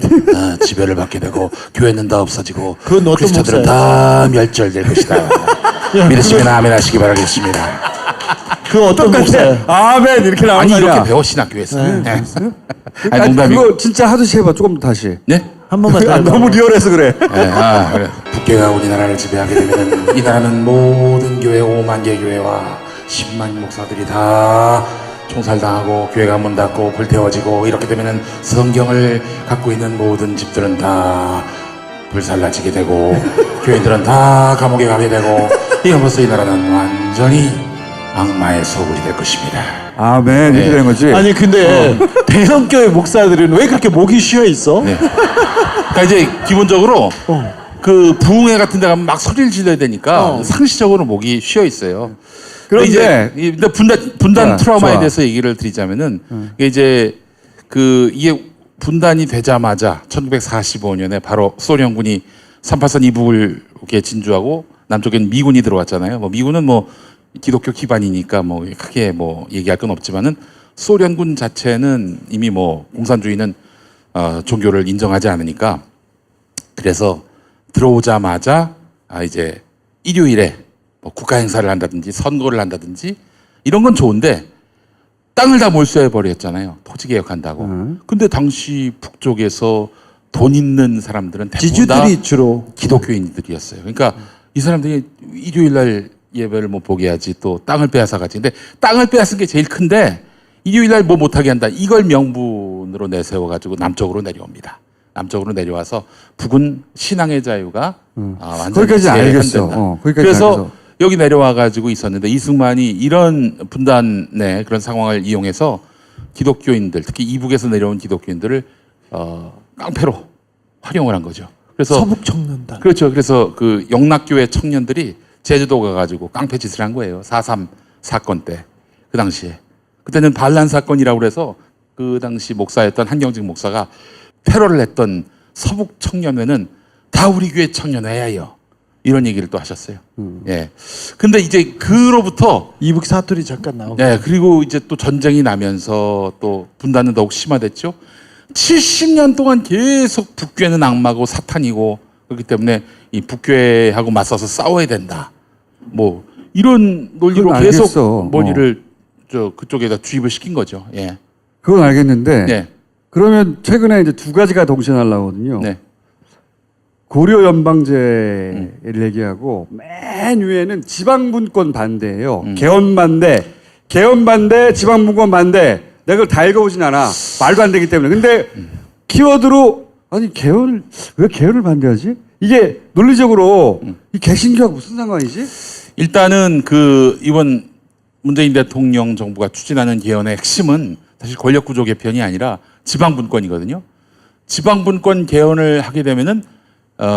지배를 받게 되고 교회는 다 없어지고 크리스천들은 다 멸절될 것이다. 믿으시면 아멘 하시기 바라겠습니다. 그 어떤 목사예요? 아멘 이렇게 나오는 아니 거 아니야? 이렇게 배워 신학교에서. 네. 아니, 농담이고. 그거 진짜 하듯이 해봐 조금 다시. 네? 한 번만 더. 너무 리얼해서 그래. 네, 그래. 북교가 우리나라를 지배하게 되면 이 나라는 모든 교회 5만 개 교회와 10만 목사들이 다 총살당하고 교회가 문 닫고 불태워지고 이렇게 되면은 성경을 갖고 있는 모든 집들은 다 불살라지게 되고 교인들은 다 감옥에 가게 되고 이러면서 이 나라는 완전히 악마의 소굴이 될 것입니다. 아멘 이렇게 되는 거지. 아니 근데 대형 교회 목사들은 왜 그렇게 목이 쉬어 있어? 네. 그러니까 이제 기본적으로 그 부흥회 같은 데 가면 막 소리를 질러야 되니까 상시적으로 목이 쉬어 있어요. 그런데 이제 분단 자, 트라우마에 좋아. 대해서 얘기를 드리자면은 이게 이게 분단이 되자마자 1945년에 바로 소련군이 383 이북을 이렇게 진주하고 남쪽엔 미군이 들어왔잖아요. 뭐 미군은 뭐 기독교 기반이니까 뭐 크게 뭐 얘기할 건 없지만은 소련군 자체는 이미 뭐 공산주의는 종교를 인정하지 않으니까 그래서 들어오자마자 이제 일요일에 뭐 국가 행사를 한다든지 선거를 한다든지 이런 건 좋은데 땅을 다 몰수해 버렸잖아요. 토지 개혁한다고. 근데 당시 북쪽에서 돈 있는 사람들은 대부분 다 지주들이 주로 기독교인들이었어요. 그러니까 이 사람들이 일요일 날 예배를 못 보게 하지 또 땅을 빼앗아 가지. 근데 땅을 빼앗은 게 제일 큰데 일요일 날 뭐 못하게 한다. 이걸 명분으로 내세워 가지고 남쪽으로 내려옵니다. 남쪽으로 내려와서 북은 신앙의 자유가 완전히 거기까지 알겠어. 제한된다. 거기까지 그래서 알겠어. 여기 내려와 가지고 있었는데 이승만이 이런 분단의 그런 상황을 이용해서 기독교인들 특히 이북에서 내려온 기독교인들을 깡패로 활용을 한 거죠. 그래서 서북 청년단. 그렇죠. 그래서 그 영락교회 청년들이 제주도 가가지고 깡패 짓을 한 거예요. 4.3 사건 때 그 당시에 그때는 반란 사건이라고 그래서 그 당시 목사였던 한경직 목사가 테러를 했던 서북 청년회는 다 우리 교회 청년회예요. 이런 얘기를 또 하셨어요. 예. 근데 이제 그로부터 이북 사투리 잠깐 나오고. 네, 그리고 이제 또 전쟁이 나면서 또 분단은 더욱 심화됐죠. 70년 동안 계속 북교회는 악마고 사탄이고 그렇기 때문에 이 북교회하고 맞서서 싸워야 된다. 뭐 이런 논리로 그건 계속 알겠어. 논리를 그쪽에다 주입을 시킨 거죠. 예. 그건 알겠는데 네. 그러면 최근에 이제 두 가지가 동시에 날라오거든요. 네. 고려 연방제를 얘기하고 맨 위에는 지방분권 반대예요. 개헌 반대, 지방분권 반대. 내가 그걸 다 읽어보진 않아. 말도 안 되기 때문에. 근데 키워드로 아니 왜 개헌을 반대하지? 이게 논리적으로 이 개신교하고 무슨 상관이지? 일단은 이번 문재인 대통령 정부가 추진하는 개헌의 핵심은 사실 권력구조 개편이 아니라 지방분권이거든요. 지방분권 개헌을 하게 되면은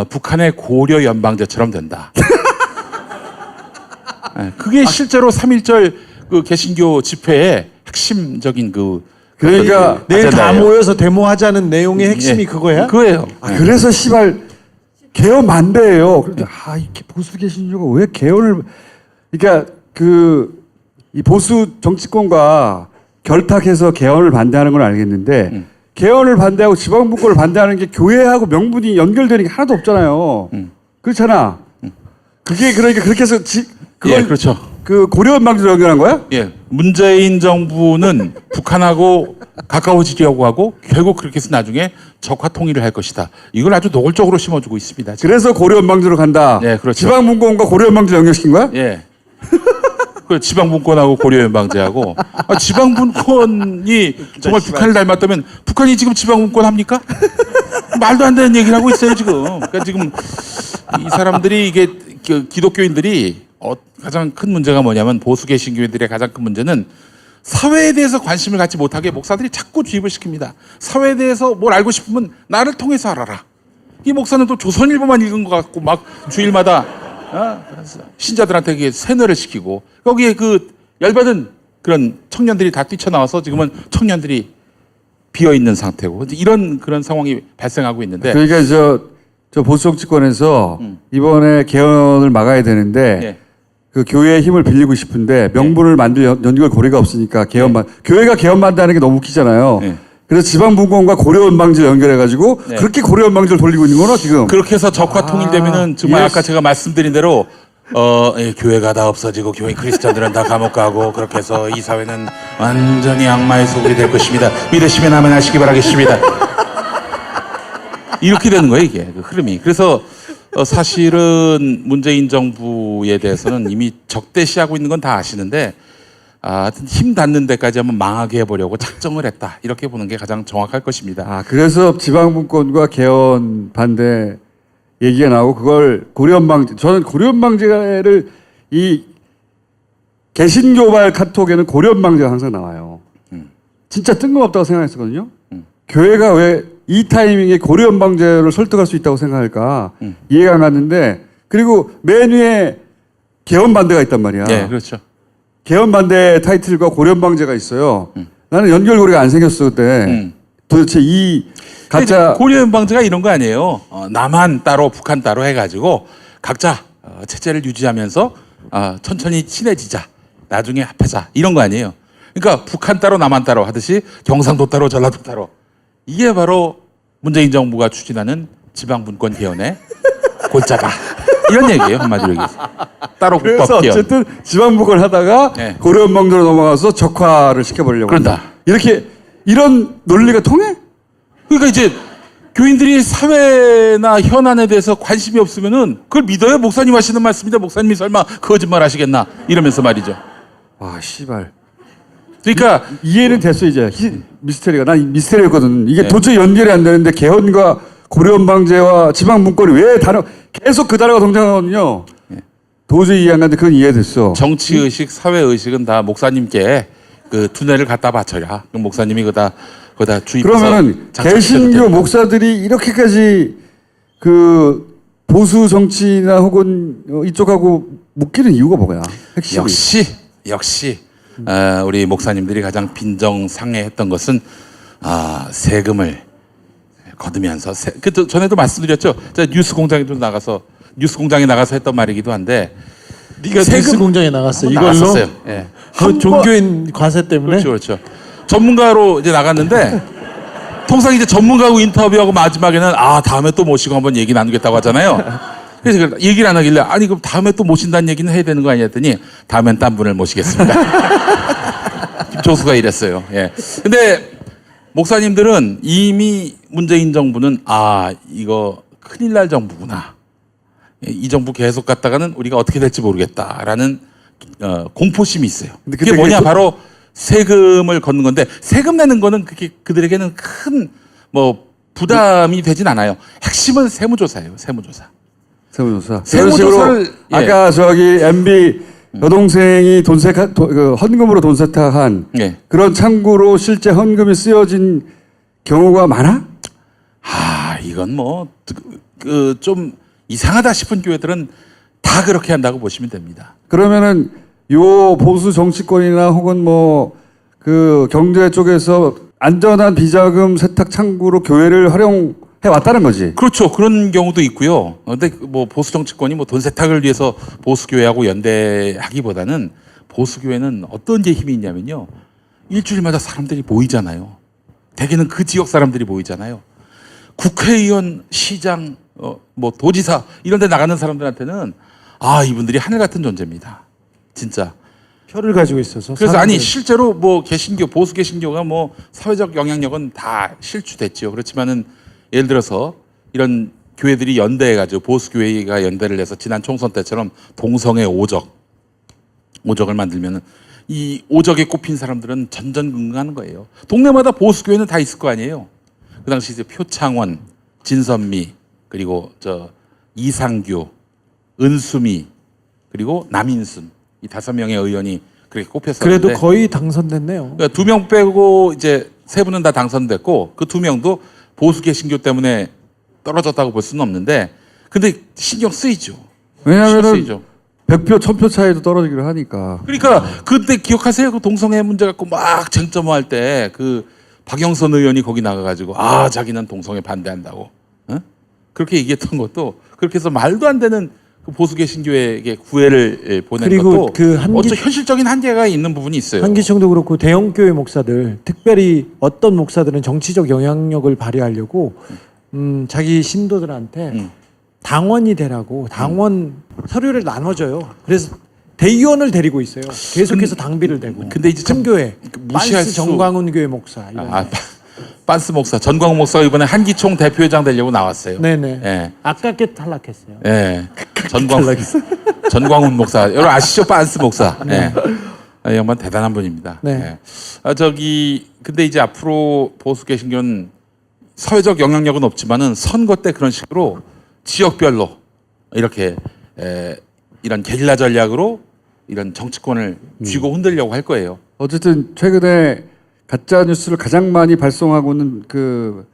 북한의 고려 연방제처럼 된다. 예, 그게 실제로 3.1절 그 개신교 집회의 핵심적인 그러니까 내일 다 아젠다예요. 모여서 데모하자는 내용의 핵심이 그거야? 그거예요. 그래서 씨발 개헌 반대예요. 그런데 이렇게 보수 개신교가 왜 개헌을 그러니까 이 보수 정치권과 결탁해서 개헌을 반대하는 건 알겠는데 개헌을 반대하고 지방분권을 반대하는 게 교회하고 명분이 연결되는 게 하나도 없잖아요. 그렇잖아. 그게 그러니까 그렇게 해서 그걸 예, 그렇죠. 그 고려연방제로 연결한 거야? 예, 문재인 정부는 북한하고 가까워지려고 하고 결국 그렇게 해서 나중에 적화 통일을 할 것이다. 이걸 아주 노골적으로 심어주고 있습니다. 지금. 그래서 고려연방제로 간다. 네, 그렇죠. 지방분권과 고려연방제 연결시킨 거야? 예. 그 지방분권하고 고려연방제하고 지방분권이 정말 북한을 닮았다면 북한이 지금 지방분권 합니까? 말도 안 되는 얘기를 하고 있어요 지금. 그러니까 지금 이 사람들이 이게 기독교인들이 가장 큰 문제가 뭐냐면 보수 개신교인들의 가장 큰 문제는 사회에 대해서 관심을 갖지 못하게 목사들이 자꾸 주입을 시킵니다. 사회에 대해서 뭘 알고 싶으면 나를 통해서 알아라. 이 목사는 또 조선일보만 읽은 것 같고 막 주일마다 신자들한테 세뇌를 시키고 거기에 열받은 그런 청년들이 다 뛰쳐나와서 지금은 청년들이 비어 있는 상태고 이런 그런 상황이 발생하고 있는데 그러니까 저 보수 정치권에서 이번에 개헌을 막아야 되는데 예. 그 교회의 힘을 빌리고 싶은데 명분을 만들 연결 고리가 없으니까 교회가 개헌 반대하는 게 너무 웃기잖아요. 예. 그래서 지방분권과 고려연방제를 연결해가지고 그렇게 고려연방제를 돌리고 있는 거나 지금. 그렇게 해서 적화 통일되면은 정말 예. 아까 제가 말씀드린 대로 교회가 다 없어지고 교회 크리스찬들은 다 감옥 가고 그렇게 해서 이 사회는 완전히 악마의 소굴이 될 것입니다. 믿으시면 아멘 하시기 바라겠습니다. 이렇게 되는 거예요 이게 그 흐름이. 그래서 사실은 문재인 정부에 대해서는 이미 적대시하고 있는 건 다 아시는데 하여튼 힘 닿는 데까지 한번 망하게 해보려고 작정을 했다. 이렇게 보는 게 가장 정확할 것입니다. 그래서 지방분권과 개헌 반대 얘기가 나오고 그걸 고려연방제, 저는 고려연방제를 이 개신교발 카톡에는 고려연방제가 항상 나와요. 진짜 뜬금없다고 생각했었거든요. 교회가 왜 이 타이밍에 고려연방제를 설득할 수 있다고 생각할까 이해가 안 갔는데 그리고 맨 위에 개헌 반대가 있단 말이야. 네, 그렇죠. 개헌 반대 타이틀과 고려연방제가 있어요. 나는 연결고리가 안 생겼어 그때. 도대체 이 가짜 고려연방제가 이런 거 아니에요. 남한 따로 북한 따로 해가지고 각자 체제를 유지하면서 천천히 친해지자. 나중에 합하자. 이런 거 아니에요. 그러니까 북한 따로 남한 따로 하듯이 경상도 따로 전라도 따로. 이게 바로 문재인 정부가 추진하는 지방분권 개헌의 골자다. 이런 얘기예요 한마디로 얘기해서. 따로 그래서 국법 개헌. 어쨌든 지방분권 하다가 네. 고려연방제로 넘어가서 적화를 시켜버리려고 그런다. 한다. 이런 논리가 통해? 그러니까 이제 교인들이 사회나 현안에 대해서 관심이 없으면은 그걸 믿어요? 목사님 하시는 말씀인데 목사님이 설마 거짓말 하시겠나? 이러면서 말이죠. 와 씨발. 그러니까 이해는 됐어 이제 미스테리가. 난 미스테리였거든. 이게 네. 도저히 연결이 안 되는데 개헌과 고려연방제와 지방분권이 왜 계속 그 단어가 등장하거든요. 도저히 이해 안 가는데 그건 이해됐어. 정치의식, 사회의식은 다 목사님께 그 두뇌를 갖다 바쳐라. 그럼 목사님이 거다 주입해서 그러면은 장착시켜도 개신교 된다. 목사들이 이렇게까지 그 보수 정치나 혹은 이쪽하고 묶이는 이유가 뭐야? 핵심이. 역시 우리 목사님들이 가장 빈정상해했던 것은 세금을 거두면서 전에도 말씀드렸죠. 제가 뉴스공장에 나가서 했던 말이기도 한데 네가 뉴스 공장에 나갔어. 이걸로 나갔었어요. 예. 그 종교인 과세 때문에. 그렇죠. 전문가로 이제 나갔는데 통상 이제 전문가하고 인터뷰하고 마지막에는 다음에 또 모시고 한번 얘기 나누겠다고 하잖아요. 그래서 얘기를 안 하길래 그럼 다음에 또 모신다는 얘기는 해야 되는 거 아니냐 했더니 다음엔 딴 분을 모시겠습니다. 김종수가 이랬어요. 예. 근데 목사님들은 이미 문재인 정부는 이거 큰일 날 정부구나. 이 정부 계속 갔다가는 우리가 어떻게 될지 모르겠다라는 공포심이 있어요. 근데 그게 뭐냐 바로 세금을 걷는 건데 세금 내는 거는 그들에게는 큰 부담이 되진 않아요. 핵심은 세무조사예요. 세무조사. 세무조사를 아까 MB 여동생이 헌금으로 돈 세탁한 그런 창구로 실제 헌금이 쓰여진 경우가 많아? 이건 뭐 좀 이상하다 싶은 교회들은 다 그렇게 한다고 보시면 됩니다. 그러면은 요 보수 정치권이나 혹은 뭐 그 경제 쪽에서 안전한 비자금 세탁 창구로 교회를 활용해 왔다는 거지. 그렇죠. 그런 경우도 있고요. 근데 뭐 보수 정치권이 뭐 돈 세탁을 위해서 보수 교회하고 연대하기보다는 보수 교회는 어떤 게 힘이 있냐면요. 일주일마다 사람들이 모이잖아요. 대개는 그 지역 사람들이 모이잖아요. 국회의원, 시장, 뭐 도지사 이런 데 나가는 사람들한테는 이분들이 하늘 같은 존재입니다. 진짜. 표를 가지고 있어서. 그래서 사람들. 실제로 뭐 개신교, 보수 개신교가 뭐 사회적 영향력은 다 실추됐죠. 그렇지만은 예를 들어서 이런 교회들이 연대해가지고 보수 교회가 연대를 해서 지난 총선 때처럼 동성애 오적을 만들면은 이 오적에 꼽힌 사람들은 전전긍긍하는 거예요. 동네마다 보수 교회는 다 있을 거 아니에요. 그 당시 이제 표창원, 진선미, 그리고 이상규, 은수미, 그리고 남인순 이 5명의 의원이 그렇게 꼽혔었는데 그래도 거의 당선됐네요. 그러니까 2명 빼고 이제 3분은 다 당선됐고 그 2명도 보수 개신교 때문에 떨어졌다고 볼 수는 없는데 근데 신경 쓰이죠. 왜냐하면 100표, 1000표 차이도 떨어지기로 하니까. 그러니까 그때 기억하세요? 그 동성애 문제 갖고 막 쟁점화할 때 그 박영선 의원이 거기 나가가지고 자기는 동성애 반대한다고 그렇게 얘기했던 것도 그렇게 해서 말도 안 되는 그 보수 개신교에게 구애를 보낸 그리고 것도 어쩌 현실적인 한계가 있는 부분이 있어요. 한기총도 그렇고 대형교회 목사들, 특별히 어떤 목사들은 정치적 영향력을 발휘하려고 자기 신도들한테 당원이 되라고 당원 서류를 나눠줘요. 그래서 대의원을 데리고 있어요. 계속해서 당비를 대고. 근데 이제 큰 교회, 무시할 빤스 정광훈 교회 목사. 이런 빤스 목사, 전광훈 목사가 이번에 한기총 대표회장 되려고 나왔어요. 네네. 예. 아깝게 탈락했어요. 예. 전광훈 목사. 여러분 아시죠? 빤스 목사. 네. 예. 이 양반 대단한 분입니다. 네. 예. 근데 이제 앞으로 보수 개신교는 사회적 영향력은 없지만은 선거 때 그런 식으로 지역별로 이렇게 이런 게릴라 전략으로 이런 정치권을 쥐고 흔들려고 할 거예요. 어쨌든 최근에 가짜 뉴스를 가장 많이 발송하고는 그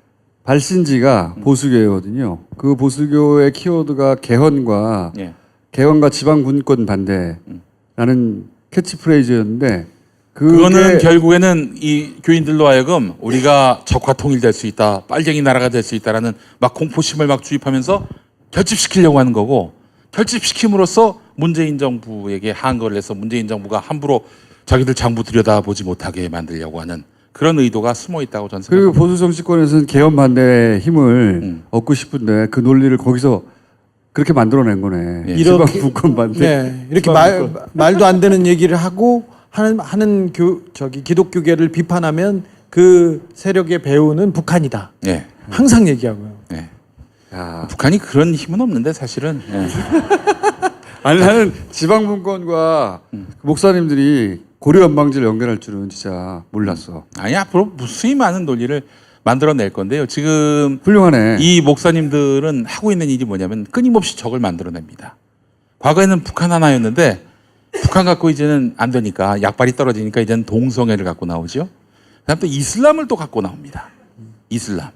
발신지가 보수교회거든요. 그 보수교회 키워드가 개헌과 지방 분권 반대라는 캐치프레이즈였는데 그거는 결국에는 이 교인들로 하여금 우리가 적화 통일될 수 있다, 빨갱이 나라가 될 수 있다라는 막 공포심을 막 주입하면서 결집시키려고 하는 거고 결집시킴으로써 문재인 정부에게 한거를 해서 문재인 정부가 함부로 자기들 장부 들여다보지 못하게 만들려고 하는 그런 의도가 숨어 있다고 저는 생각합니다. 그리고 보수 정치권에서는 개헌 반대의 힘을 얻고 싶은데 그 논리를 거기서 그렇게 만들어낸 거네. 지방 분권 반대. 네. 이렇게 말도 안 되는 얘기를 하고 하는 기독교계를 비판하면 그 세력의 배후는 북한이다. 네. 항상 얘기하고요. 네. 북한이 그런 힘은 없는데 사실은. 네. 아니 나는 지방 분권과 목사님들이 고려 연방제를 연결할 줄은 진짜 몰랐어. 아니 앞으로 무수히 많은 논리를 만들어낼 건데요. 지금 훌륭하네. 이 목사님들은 하고 있는 일이 뭐냐면 끊임없이 적을 만들어냅니다. 과거에는 북한 하나였는데 북한 갖고 이제는 안 되니까 약발이 떨어지니까 이제는 동성애를 갖고 나오죠. 그다음 또 이슬람을 또 갖고 나옵니다. 이슬람.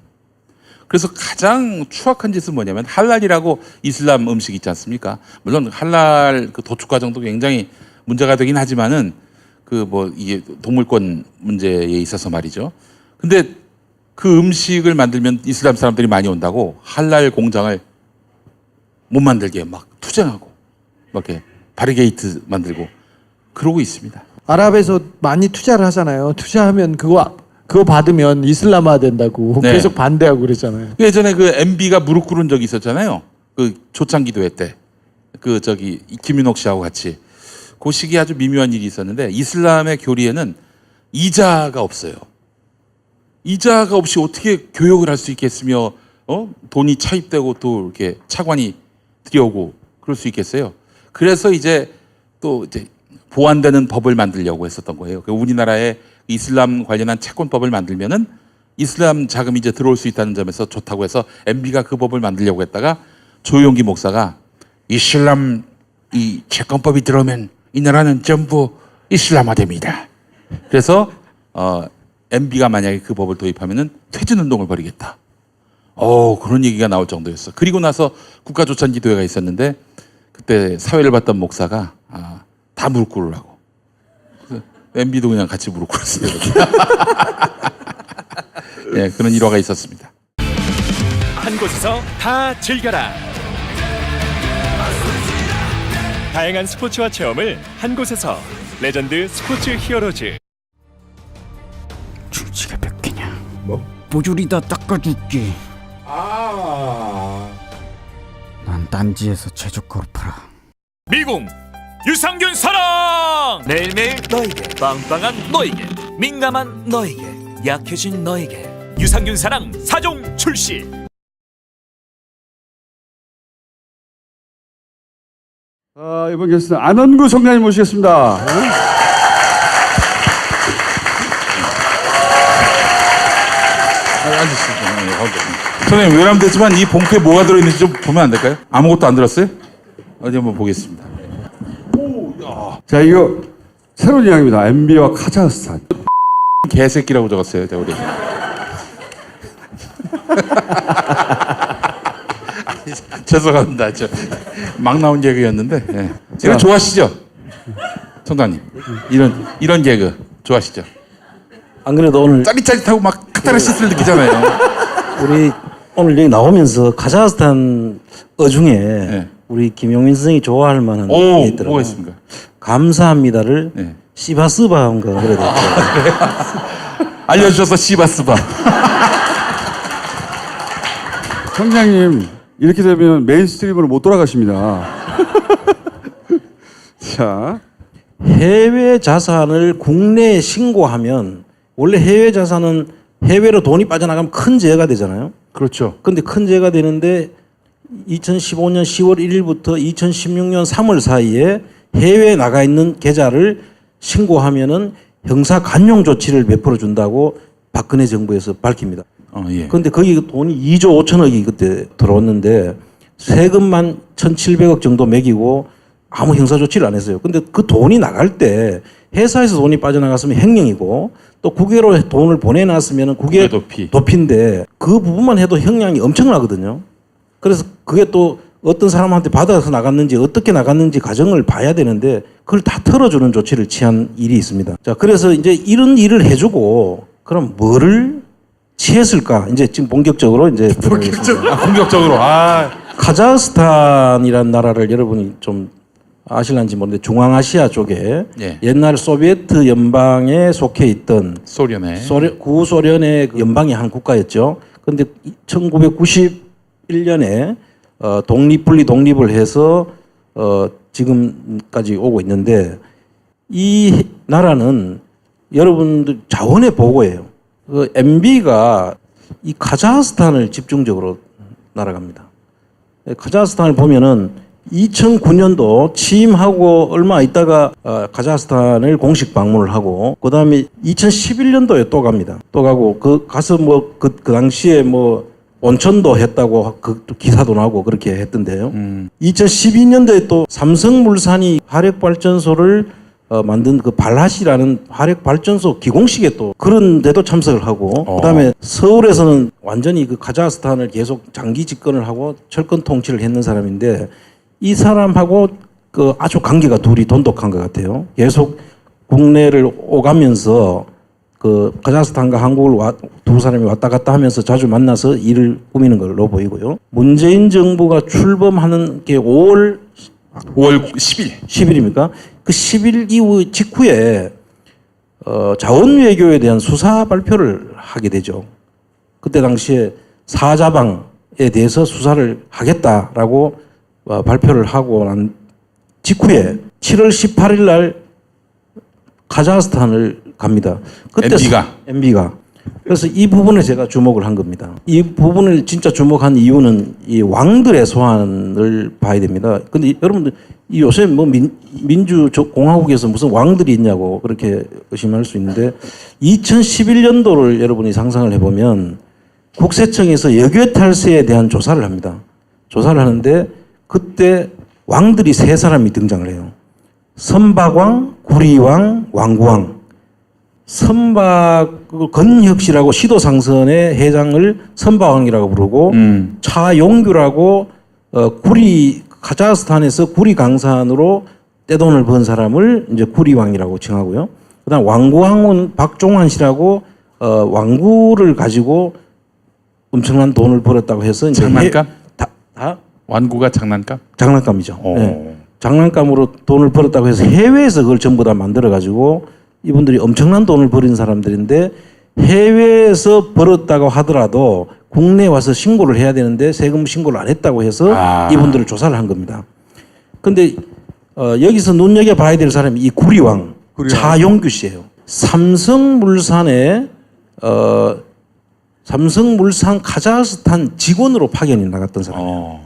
그래서 가장 추악한 짓은 뭐냐면 할랄이라고 이슬람 음식 있지 않습니까? 물론 할랄 그 도축 과정도 굉장히 문제가 되긴 하지만은 이게 동물권 문제에 있어서 말이죠. 근데 그 음식을 만들면 이슬람 사람들이 많이 온다고 할랄 공장을 못 만들게 막 투쟁하고 막 이렇게 바리게이트 만들고 그러고 있습니다. 아랍에서 많이 투자를 하잖아요. 투자하면 그거 받으면 이슬람화 된다고 계속 반대하고 그랬잖아요. 예전에 그 MB가 무릎 꿇은 적이 있었잖아요. 그 초창기도회 때. 김윤옥 씨하고 같이. 그 시기에 아주 미묘한 일이 있었는데 이슬람의 교리에는 이자가 없어요. 이자가 없이 어떻게 교역을 할 수 있겠으며 돈이 차입되고 또 이렇게 차관이 들여오고 그럴 수 있겠어요. 그래서 이제 보완되는 법을 만들려고 했었던 거예요. 우리나라에 이슬람 관련한 채권법을 만들면은 이슬람 자금이 이제 들어올 수 있다는 점에서 좋다고 해서 MB가 그 법을 만들려고 했다가 조용기 목사가 이슬람 이 채권법이 들어오면 이 나라는 전부 이슬람화됩니다. 그래서 MB가 만약에 그 법을 도입하면은 퇴진 운동을 벌이겠다. 그런 얘기가 나올 정도였어. 그리고 나서 국가조찬기도회가 있었는데 그때 사회를 봤던 목사가 다 무릎 꿇으라고. MB도 그냥 같이 무릎 꿇었어요. 예, 그런 일화가 있었습니다. 한 곳에서 다 즐겨라. 다양한 스포츠와 체험을 한 곳에서. 레전드 스포츠 히어로즈. 줄지가 몇 개냐? 뭐? 보조리다 닦아줄게. 난 딴지에서 최저가로 팔아. 미궁 유산균 사랑. 매일매일 너에게, 빵빵한 너에게, 민감한 너에게, 약해진 너에게 유산균 사랑 4종 출시. 이번 게스트는 안원구 성장님 모시겠습니다. 선생님 외람되지만 이 봉투에 뭐가 들어있는지 좀 보면 안 될까요? 아무것도 안 들었어요? 어디 한번 보겠습니다. 자, 이거 새로운 이야기입니다. MB와 카자흐스탄. 개새끼라고 적었어요, 우리. 죄송합니다. 막 나온 개그였는데. 예. 이거 좋아하시죠? 총장님. 이런 개그 좋아하시죠? 안 그래도 오늘 짜릿짜릿하고 막 카타르시스를 느끼잖아요. 우리 오늘 여기 나오면서 카자흐스탄 중에 우리 김용민 선생이 좋아할 만한 게 있더라고요. 뭐가 있습니까? 감사합니다를 시바스바인가 그래야 되죠. 알려주셔서 시바스바. 성장님 이렇게 되면 메인스트림으로 못 돌아가십니다. 자, 해외 자산을 국내에 신고하면 원래 해외 자산은 해외로 돈이 빠져나가면 큰 재해가 되잖아요. 그렇죠. 근데 큰 재해가 되는데 2015년 10월 1일부터 2016년 3월 사이에 해외에 나가 있는 계좌를 신고하면은 형사 관용 조치를 베풀어 준다고 박근혜 정부에서 밝힙니다. 그런데 거기 돈이 2조 5천억이 그때 들어왔는데 세금만 1,700억 정도 매기고 아무 형사 조치를 안 했어요. 근데 그 돈이 나갈 때 회사에서 돈이 빠져나갔으면 횡령이고 또 국외로 돈을 보내놨으면 국외 도피인데 그 부분만 해도 형량이 엄청나거든요. 그래서 그게 또 어떤 사람한테 받아서 나갔는지 어떻게 나갔는지 과정을 봐야 되는데 그걸 다 털어주는 조치를 취한 일이 있습니다. 자, 그래서 이제 이런 일을 해주고 그럼 뭐를 취했을까? 이제 지금 본격적으로 이제 본격적으로. 카자흐스탄이라는 나라를 여러분이 좀 아실런지 모르는데 중앙아시아 쪽에 옛날 소비에트 연방에 속해 있던 구소련의 연방의 한 국가였죠. 그런데 1991년에 독립을 해서 지금까지 오고 있는데 이 나라는 여러분들 자원의 보고예요. 그 MB가 이 카자흐스탄을 집중적으로 날아갑니다. 카자흐스탄을 보면은 2009년도 취임하고 얼마 있다가 카자흐스탄을 공식 방문을 하고 그다음에 2011년도에 또 갑니다. 또 가고 가서 그 당시에 온천도 했다고 그 기사도 나고 그렇게 했던데요. 2012년도에 또 삼성물산이 화력발전소를 만든 그 발하시라는 화력발전소 기공식에 또 그런 데도 참석을 하고 그다음에 서울에서는 완전히 그 카자흐스탄을 계속 장기 집권을 하고 철권 통치를 했는 사람인데 이 사람하고 그 아주 관계가 둘이 돈독한 것 같아요. 계속 국내를 오가면서 그 카자흐스탄과 한국을 두 사람이 왔다 갔다 하면서 자주 만나서 일을 꾸미는 걸로 보이고요. 문재인 정부가 출범하는 게 5월 10일입니까? 그 10일 이후 직후에 자원외교에 대한 수사 발표를 하게 되죠. 그때 당시에 사자방에 대해서 수사를 하겠다라고 발표를 하고 난 직후에 7월 18일 날 카자흐스탄을 갑니다. 그때 MB가. 그래서 이 부분에 제가 주목을 한 겁니다. 이 부분을 진짜 주목한 이유는 이 왕들의 소환을 봐야 됩니다. 근데 여러분들 요새 민주공화국에서 무슨 왕들이 있냐고 그렇게 의심할 수 있는데 2011년도를 여러분이 상상을 해보면 국세청에서 여교 탈세에 대한 조사를 합니다. 조사를 하는데 그때 왕들이 3사람이 등장을 해요. 선박왕, 구리왕, 왕구왕. 선박 건혁 씨라고 시도상선의 회장을 선박왕이라고 부르고 차용규라고 카자흐스탄에서 구리 강산으로 떼돈을 번 사람을 이제 구리왕이라고 칭하고요. 그다음 왕구왕은 박종환 씨라고 왕구를 가지고 엄청난 돈을 벌었다고 해서 이제 장난감? 완구가 장난감? 장난감이죠. 네. 장난감으로 돈을 벌었다고 해서 해외에서 그걸 전부 다 만들어 가지고 이분들이 엄청난 돈을 벌인 사람들인데 해외에서 벌었다고 하더라도 국내에 와서 신고를 해야 되는데 세금 신고를 안 했다고 해서 이분들을 조사를 한 겁니다. 근데 여기서 눈여겨봐야 될 사람이 이 구리왕 차용규 씨예요. 삼성물산에 삼성물산 카자흐스탄 직원으로 파견이 나갔던 사람이에요.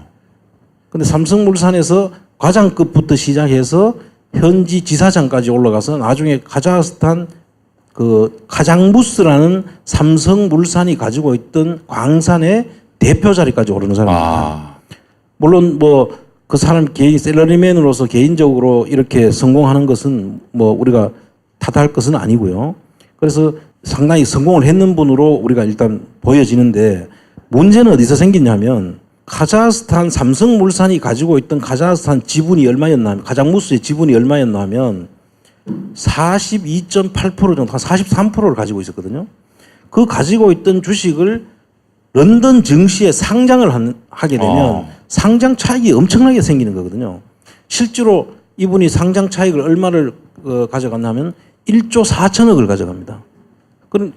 근데 삼성물산에서 과장급부터 시작해서 현지 지사장까지 올라가서 나중에 카자흐스탄 그 카장무스라는 삼성물산이 가지고 있던 광산의 대표 자리까지 오르는 사람입니다. 물론 뭐 그 사람 개인 셀러리맨으로서 개인적으로 이렇게 성공하는 것은 뭐 우리가 탓할 것은 아니고요. 그래서 상당히 성공을 했는 분으로 우리가 일단 보여지는데 문제는 어디서 생기냐면 카자흐스탄 삼성물산이 가지고 있던 카자흐스탄 지분이 얼마였나 하면 카장무스의 지분이 얼마였나 하면 42.8% 정도, 한 43%를 가지고 있었거든요. 그 가지고 있던 주식을 런던 증시에 상장을 하게 되면 상장 차익이 엄청나게 생기는 거거든요. 실제로 이분이 상장 차익을 얼마를 가져갔냐면 1조 4천억을 가져갑니다. 그럼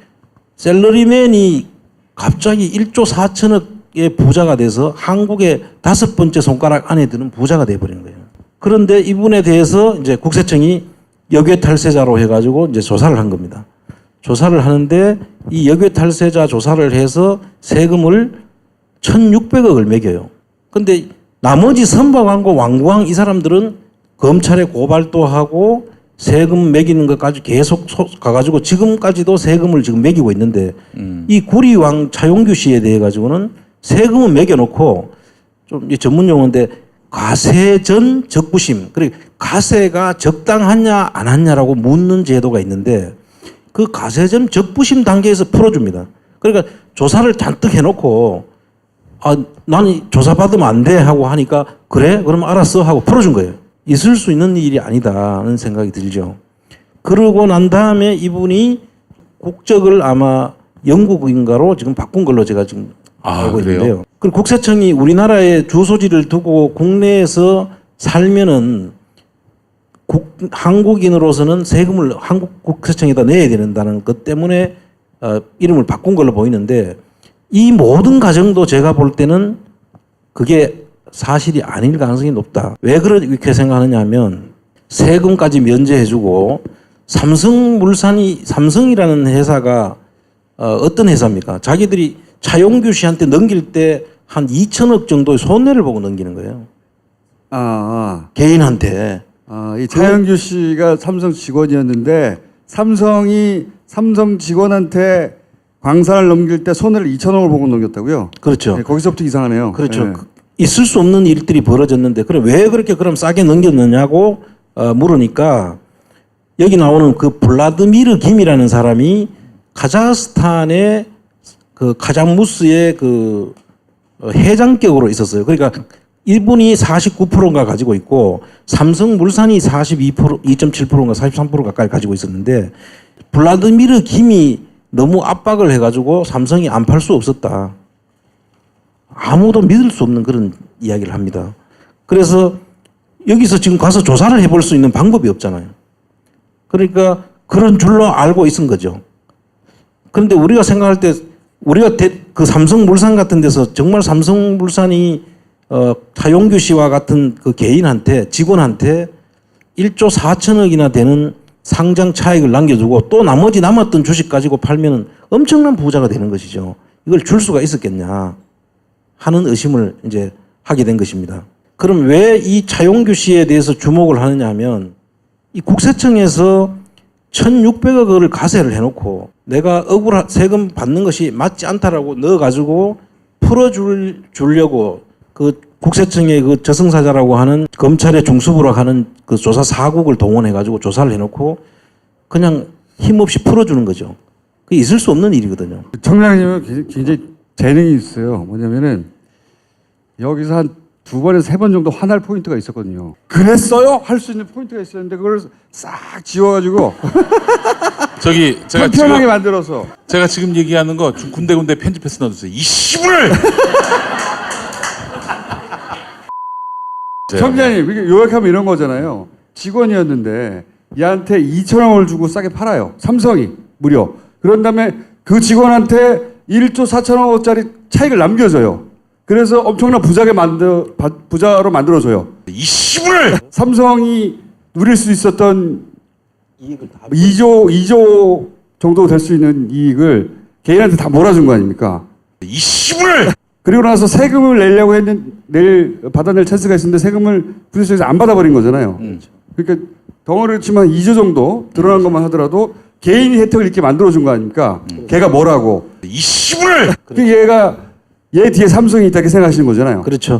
셀러리맨이 갑자기 1조 4천억의 부자가 돼서 한국의 5번째 손가락 안에 드는 부자가 돼버리는 거예요. 그런데 이분에 대해서 이제 국세청이 역외 탈세자로 해가지고 이제 조사를 한 겁니다. 조사를 하는데 이 역외 탈세자 조사를 해서 세금을 1,600억을 매겨요. 근데 나머지 선박왕과 왕구왕 이 사람들은 검찰에 고발도 하고 세금 매기는 것까지 계속 가가지고 지금까지도 세금을 지금 매기고 있는데 이 구리왕 차용규 씨에 대해 가지고는 세금은 매겨놓고 좀 전문 용어인데 가세전 적부심, 그리고 가세가 적당하냐 안 하냐라고 묻는 제도가 있는데 그 가세전 적부심 단계에서 풀어줍니다. 그러니까 조사를 잔뜩 해놓고 나는 조사받으면 안 돼 하고 하니까 그래? 그럼 알았어 하고 풀어준 거예요. 있을 수 있는 일이 아니다는 생각이 들죠. 그러고 난 다음에 이분이 국적을 아마 영국인가로 지금 바꾼 걸로 제가 지금 알고 있는데요. 그리고 국세청이 우리나라에 주소지를 두고 국내에서 살면은 한국인으로서는 세금을 한국 국세청에다 내야 된다는 것 때문에 이름을 바꾼 걸로 보이는데 이 모든 과정도 제가 볼 때는 그게 사실이 아닐 가능성이 높다. 왜 그렇게 생각하느냐 하면 세금까지 면제해주고 삼성이라는 회사가 어떤 회사입니까? 자기들이 차용규 씨한테 넘길 때 한 2천억 정도의 손해를 보고 넘기는 거예요. 개인한테. 이 차용규 씨가 삼성 직원이었는데 삼성이 삼성 직원한테 광산을 넘길 때 손해를 2천억을 보고 넘겼다고요? 그렇죠. 네, 거기서부터 이상하네요. 그렇죠. 네. 있을 수 없는 일들이 벌어졌는데 그럼 왜 그렇게 그럼 싸게 넘겼느냐고 물으니까 여기 나오는 그 블라드미르 김이라는 사람이 카자흐스탄의 그 카장무스의 그 회장격으로 있었어요. 그러니까 이분이 49%인가 가지고 있고 삼성물산이 2.7%인가 43% 가까이 가지고 있었는데 블라드미르 김이 너무 압박을 해가지고 삼성이 안 팔 수 없었다. 아무도 믿을 수 없는 그런 이야기를 합니다. 그래서 여기서 지금 가서 조사를 해볼 수 있는 방법이 없잖아요. 그러니까 그런 줄로 알고 있은 거죠. 그런데 우리가 생각할 때 우리가 그 삼성물산 같은 데서 정말 삼성물산이 차용규 씨와 같은 그 개인한테 직원한테 1조 4천억이나 되는 상장 차익을 남겨주고 또 나머지 남았던 주식 가지고 팔면 엄청난 부자가 되는 것이죠. 이걸 줄 수가 있었겠냐 하는 의심을 이제 하게 된 것입니다. 그럼 왜 이 차용규 씨에 대해서 주목을 하느냐 하면 이 국세청에서 1,600억을 가세를 해놓고 내가 세금 받는 것이 맞지 않다라고 넣어가지고 풀어주려고 그 국세청의 그 저승사자라고 하는 검찰의 중수부로 하는 그 조사 사국을 동원해가지고 조사를 해놓고 그냥 힘없이 풀어주는 거죠. 그게 있을 수 없는 일이거든요. 청장님은 굉장히 재능이 있어요. 뭐냐면은 여기서 한 2번에서 3번 정도 화날 포인트가 있었거든요. 그랬어요? 할 수 있는 포인트가 있었는데 그걸 싹 지워가지고 저기 제가 편하게 지금 만들어서 제가 지금 얘기하는 거 군데군데 편집해서 넣어주세요. 이 씨부를. 청장님 이게 요약하면 이런 거잖아요. 직원이었는데 얘한테 2,000원을 주고 싸게 팔아요. 삼성이 무려. 그런 다음에 그 직원한테 1조 4천억짜리 차익을 남겨줘요. 그래서 엄청난 부자로 만들어줘요. 이 씨부를. 삼성이 누릴 수 있었던 2조 정도 될 수 있는 이익을 개인한테 다 몰아준 거 아닙니까? 이 씨부를. 그리고 나서 세금을 내려고 받아낼 찬스가 있었는데 세금을 부재청에서 안 받아버린 거잖아요. 그러니까 덩어리를 치면 2조 정도 드러난 것만 하더라도 개인이 혜택을 이렇게 만들어준 거 아닙니까? 걔가 뭐라고? 이 씨부를. 얘 뒤에 삼성이 있다 이렇게 생각하시는 거잖아요. 그렇죠.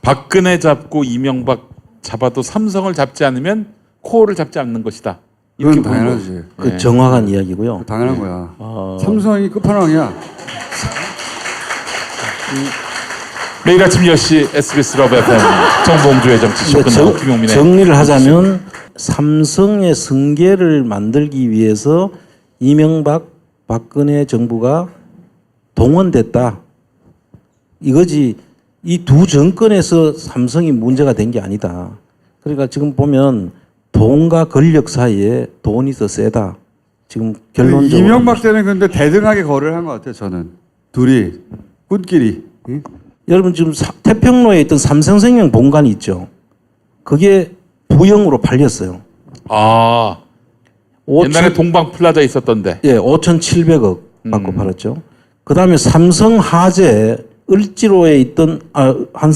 박근혜 잡고 이명박 잡아도 삼성을 잡지 않으면 코어를 잡지 않는 것이다. 이렇게 그건 당연하지. 그 정확한 이야기고요. 당연한 거야. 삼성이 끝판왕이야. 매일 아침 10시 SBS 러브 FM 정봉주의 정치 쇼 끝나고 김용민의 정리를 하자면 삼성의 승계를 만들기 위해서 이명박 박근혜 정부가 동원됐다. 이거지. 이 두 정권에서 삼성이 문제가 된 게 아니다. 그러니까 지금 보면 돈과 권력 사이에 돈이 더 세다. 지금 결론적으로. 이명박 때는 근데 대등하게 거래를 한 것 같아요. 저는. 둘이 꾼끼리. 응? 여러분 지금 태평로에 있던 삼성생명 본관이 있죠. 그게 부영으로 팔렸어요. 아, 옛날에 동방플라자 있었던데. 예, 5,700억 받고 팔았죠. 그 다음에 삼성화재 을지로에 있던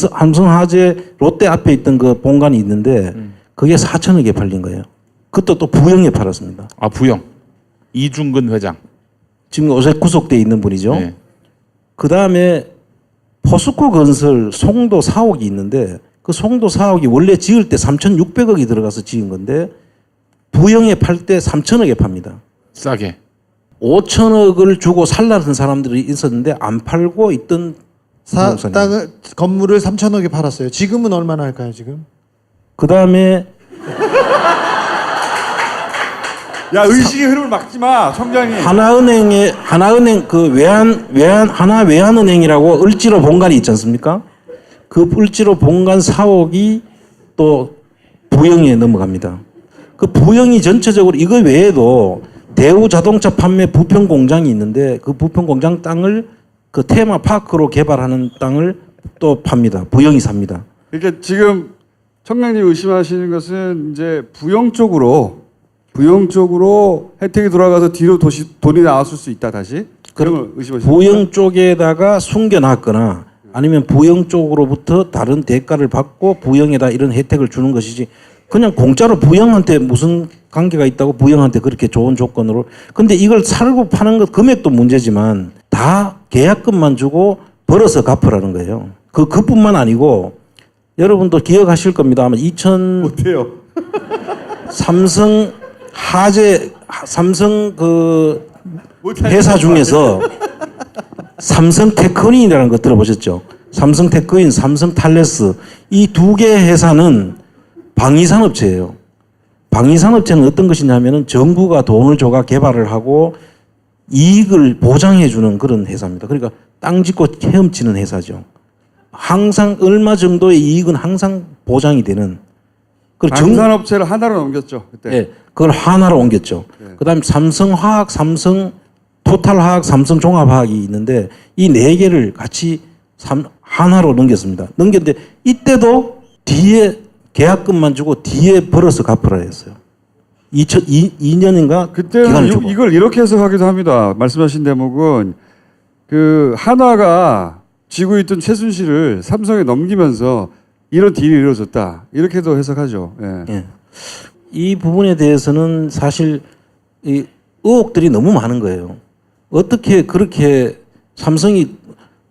삼성화재 롯데 앞에 있던 그 본관이 있는데 그게 4천억에 팔린 거예요. 그것도 또 부영에 팔았습니다. 아, 부영. 이중근 회장. 지금 요새 구속돼 있는 분이죠. 네. 그 다음에 포스코 건설 송도 사옥이 있는데 그 송도 사옥이 원래 지을 때 3,600억이 들어가서 지은 건데 부영에 팔 때 3천억에 팝니다. 싸게. 5천억을 주고 살라는 사람들이 있었는데 안 팔고 있던 땅을 건물을 3천억에 팔았어요. 지금은 얼마나 할까요? 지금? 그 다음에 야 의식의 흐름을 막지 마, 청장님. 하나은행 그 하나 외환은행이라고 을지로 본관이 있지 않습니까? 그 을지로 본관 사옥이 또 부영에 넘어갑니다. 그 부영이 전체적으로 이거 외에도 대우 자동차 판매 부평 공장이 있는데 그 부평 공장 땅을 그 테마파크로 개발하는 땅을 또 팝니다. 부영이 삽니다. 그러니까 지금 청장님 의심하시는 것은 이제 부영 쪽으로 혜택이 돌아가서 뒤로 돈이 나왔을 수 있다 다시. 그런 걸 의심하시는 부영 쪽에다가 숨겨놨거나 아니면 부영 쪽으로부터 다른 대가를 받고 부영에다 이런 혜택을 주는 것이지 그냥 공짜로 부영한테 무슨 관계가 있다고 부영한테 그렇게 좋은 조건으로. 근데 이걸 살고 파는 것 금액도 문제지만 다 계약금만 주고 벌어서 갚으라는 거예요. 그뿐만 아니고 여러분도 기억하실 겁니다. 아마 못해요. 삼성 그 회사 중에서 삼성테크인이라는 거 들어보셨죠? 삼성테크인, 삼성탈레스 이 두 개 회사는 방위산업체예요. 방위산업체는 어떤 것이냐면은 정부가 돈을 줘가 개발을 하고 이익을 보장해 주는 그런 회사입니다. 그러니까 땅 짓고 헤엄치는 회사죠. 항상 얼마 정도의 이익은 항상 보장이 되는. 방산업체를 하나로 넘겼죠 그때. 네, 그걸 하나로 옮겼죠. 네. 그다음에 삼성화학, 토탈화학, 삼성종합화학이 있는데 이 네 개를 같이 하나로 넘겼습니다. 넘겼는데 이때도 뒤에 계약금만 주고 뒤에 벌어서 갚으라 했어요. 2년인가 그때는 이걸 이렇게 해석하기도 합니다. 말씀하신 대목은 그 한화가 쥐고 있던 최순실을 삼성에 넘기면서 이런 딜이 이루어졌다. 이렇게도 해석하죠. 예. 예. 이 부분에 대해서는 사실 이 의혹들이 너무 많은 거예요. 어떻게 그렇게 삼성이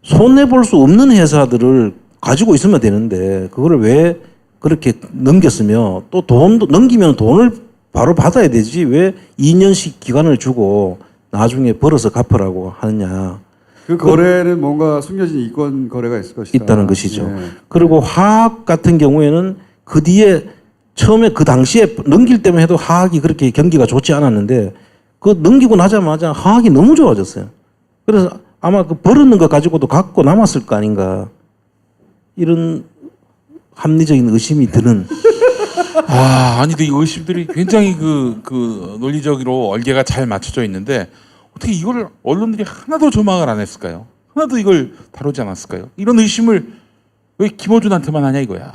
손해볼 수 없는 회사들을 가지고 있으면 되는데 그거를 왜 그렇게 넘겼으며 또 돈도 넘기면 돈을 바로 받아야 되지 왜 2년씩 기간을 주고 나중에 벌어서 갚으라고 하느냐. 그 거래는 뭔가 숨겨진 이권 거래가 있을 것이다. 있다는 것이죠. 네. 그리고 화학 같은 경우에는 그 뒤에 처음에 그 당시에 넘길 때만 해도 화학이 그렇게 경기가 좋지 않았는데 그 넘기고 나자마자 화학이 너무 좋아졌어요. 그래서 아마 그 벌었는 거 가지고도 갖고 남았을 거 아닌가 이런 합리적인 의심이 드는. 아니, 이 의심들이 굉장히 그 논리적으로 얼개가 잘 맞춰져 있는데 어떻게 이걸 언론들이 하나도 조망을 안 했을까요? 하나도 이걸 다루지 않았을까요? 이런 의심을 왜 김어준한테만 하냐 이거야.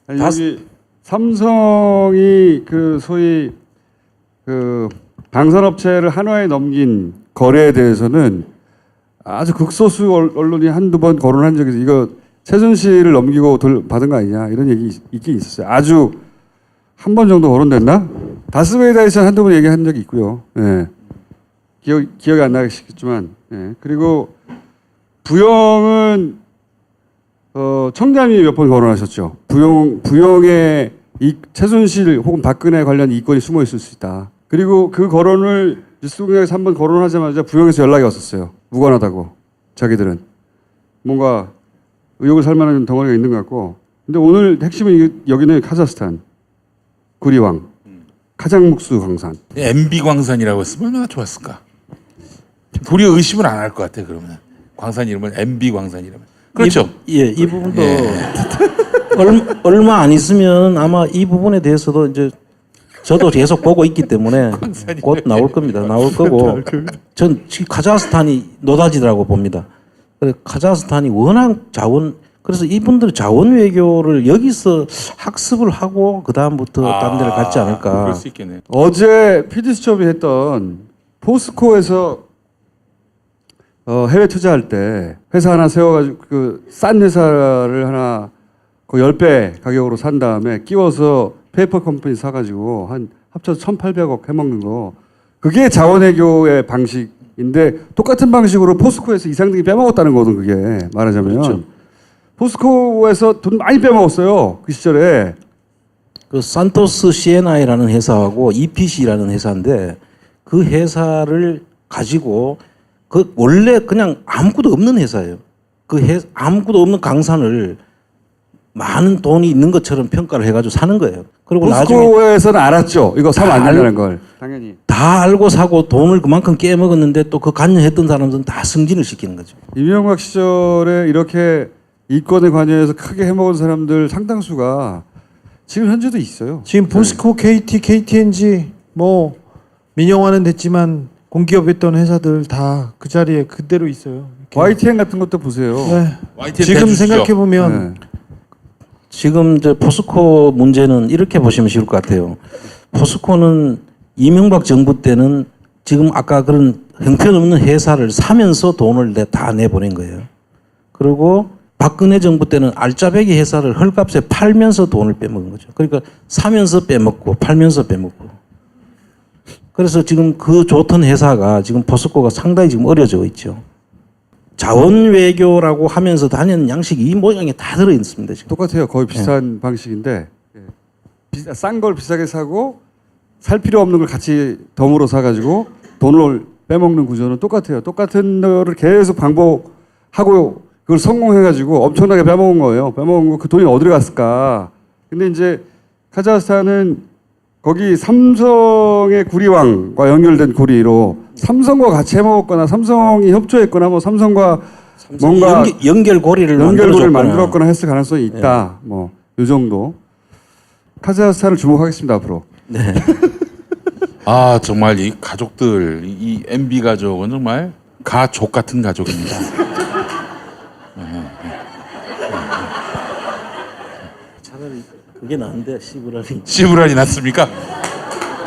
아니, 여기 삼성이 그 소위 그 방산업체를 한화에 넘긴 거래에 대해서는 아주 극소수 언론이 한두 번 거론한 적이 있어요. 이거 최순실을 넘기고 받은 거 아니냐 이런 얘기 있긴 있었어요. 아주 한 번 정도 거론됐나? 다스베이다에서 한두 번 얘기한 적이 있고요. 예. 기억이 안 나시겠지만, 예. 그리고 부영은 청장님이 몇 번 거론하셨죠. 부영에 이 최순실 혹은 박근혜 관련 이권이 숨어 있을 수 있다. 그리고 그 거론을 뉴스공장에서 한번 거론하자마자 부영에서 연락이 왔었어요. 무관하다고 자기들은 뭔가 의혹을 살 만한 덩어리가 있는 것 같고. 근데 오늘 핵심은 여기는 카자흐스탄 구리왕 카장묵수 광산. MB 광산이라고 했으면 얼마나 좋았을까. 도리어 의심을 안 할 것 같아. 그러면 광산 이름을 MB 광산이라면. 그렇죠. 이 부분도 얼마 안 있으면 아마 이 부분에 대해서도 이제 저도 계속 보고 있기 때문에 곧 나올 겁니다. 나올 거고 전 카자흐스탄이 노다지라고 봅니다. 카자흐스탄이 워낙 그래서 이분들 자원 외교를 여기서 학습을 하고 그 다음부터 딴 데를 갔지 않을까. 그럴 수 있겠네요. 어제 PD수첩이 했던 포스코에서 해외 투자할 때 회사 하나 세워가지고 그 싼 회사를 하나 그 10배 가격으로 산 다음에 끼워서 페이퍼 컴퍼니 사가지고 한 합쳐서 1,800억 해먹는 거. 그게 자원외교의 방식인데 똑같은 방식으로 포스코에서 이상득이 빼먹었다는 거거든 그게 말하자면. 그렇죠. 포스코에서 돈 많이 빼먹었어요 그 시절에. 그 산토스 CNI라는 회사하고 EPC라는 회사인데 그 회사를 가지고 그 원래 그냥 아무것도 없는 회사예요. 아무것도 없는 강산을 많은 돈이 있는 것처럼 평가를 해가지고 사는 거예요. 그리고 포스코에서는 알았죠. 이거 사면 안 된다는 걸. 당연히. 다 알고 사고 돈을 그만큼 깨먹었는데 또 그 관여했던 사람들은 다 승진을 시키는 거죠. 이명박 시절에 이렇게 이권에 관여해서 크게 해먹은 사람들 상당수가 지금 현재도 있어요. 지금 포스코, KT, KTNG 뭐 민영화는 됐지만 공기업했던 회사들 다 그 자리에 그대로 있어요. 이렇게. YTN 같은 것도 보세요. 네. YTN 지금 대주시죠. 생각해 보면 지금 이제 포스코 문제는 이렇게 보시면 쉬울 것 같아요. 포스코는 이명박 정부 때는 지금 아까 그런 형편없는 회사를 사면서 돈을 다 내보낸 거예요. 그리고 박근혜 정부 때는 알짜배기 회사를 헐값에 팔면서 돈을 빼먹은 거죠. 그러니까 사면서 빼먹고 팔면서 빼먹고. 그래서 지금 그 좋던 회사가 지금 포스코가 상당히 지금 어려져 있죠. 자원 외교라고 하면서 다니는 양식이 이 모양에 다 들어 있습니다. 지금. 똑같아요. 거의 비슷한 방식인데 싼 걸 비싸게 사고 살 필요 없는 걸 같이 덤으로 사가지고 돈을 빼먹는 구조는 똑같아요. 똑같은 거를 계속 반복하고 그걸 성공해가지고 엄청나게 빼먹은 거예요. 빼먹은 거 그 돈이 어디로 갔을까? 근데 이제 카자흐스탄은 거기 삼성의 구리왕과 연결된 구리로 삼성과 같이 해먹었거나 삼성이 협조했거나 뭐 삼성과 뭔가 연결고리를 만들었거나 했을 가능성이 있다. 네. 뭐 이 정도. 카자흐스탄을 주목하겠습니다 앞으로. 네. 정말 이 가족들 이 MB 가족은 정말 가족 같은 가족입니다. 차라리 그게 나은데 시브랄이. 시브랄이 낫습니까?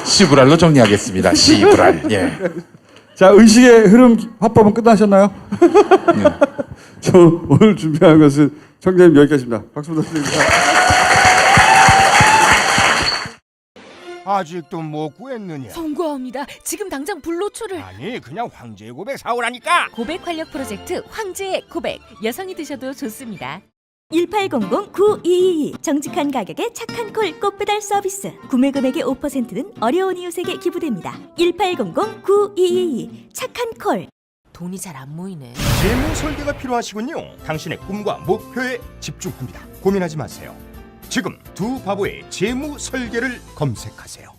시브랄로 정리하겠습니다. 시브랄. 예. 자, 의식의 흐름 화법은 끝나셨나요? 네. 저 오늘 준비한 것은 청장님 여기까지입니다. 박수 부탁드립니다. 아직도 못 구했느냐? 송구합니다. 지금 당장 불로초를. 아니 그냥 황제의 고백 사오라니까. 고백 활력 프로젝트 황제의 고백. 여성이 드셔도 좋습니다. 1800-9222 정직한 가격에 착한 콜 꽃배달 서비스. 구매 금액의 5%는 어려운 이웃에게 기부됩니다. 1800-9222 착한 콜. 돈이 잘 안 모이네. 재무 설계가 필요하시군요. 당신의 꿈과 목표에 집중합니다. 고민하지 마세요. 지금 두 바보의 재무 설계를 검색하세요.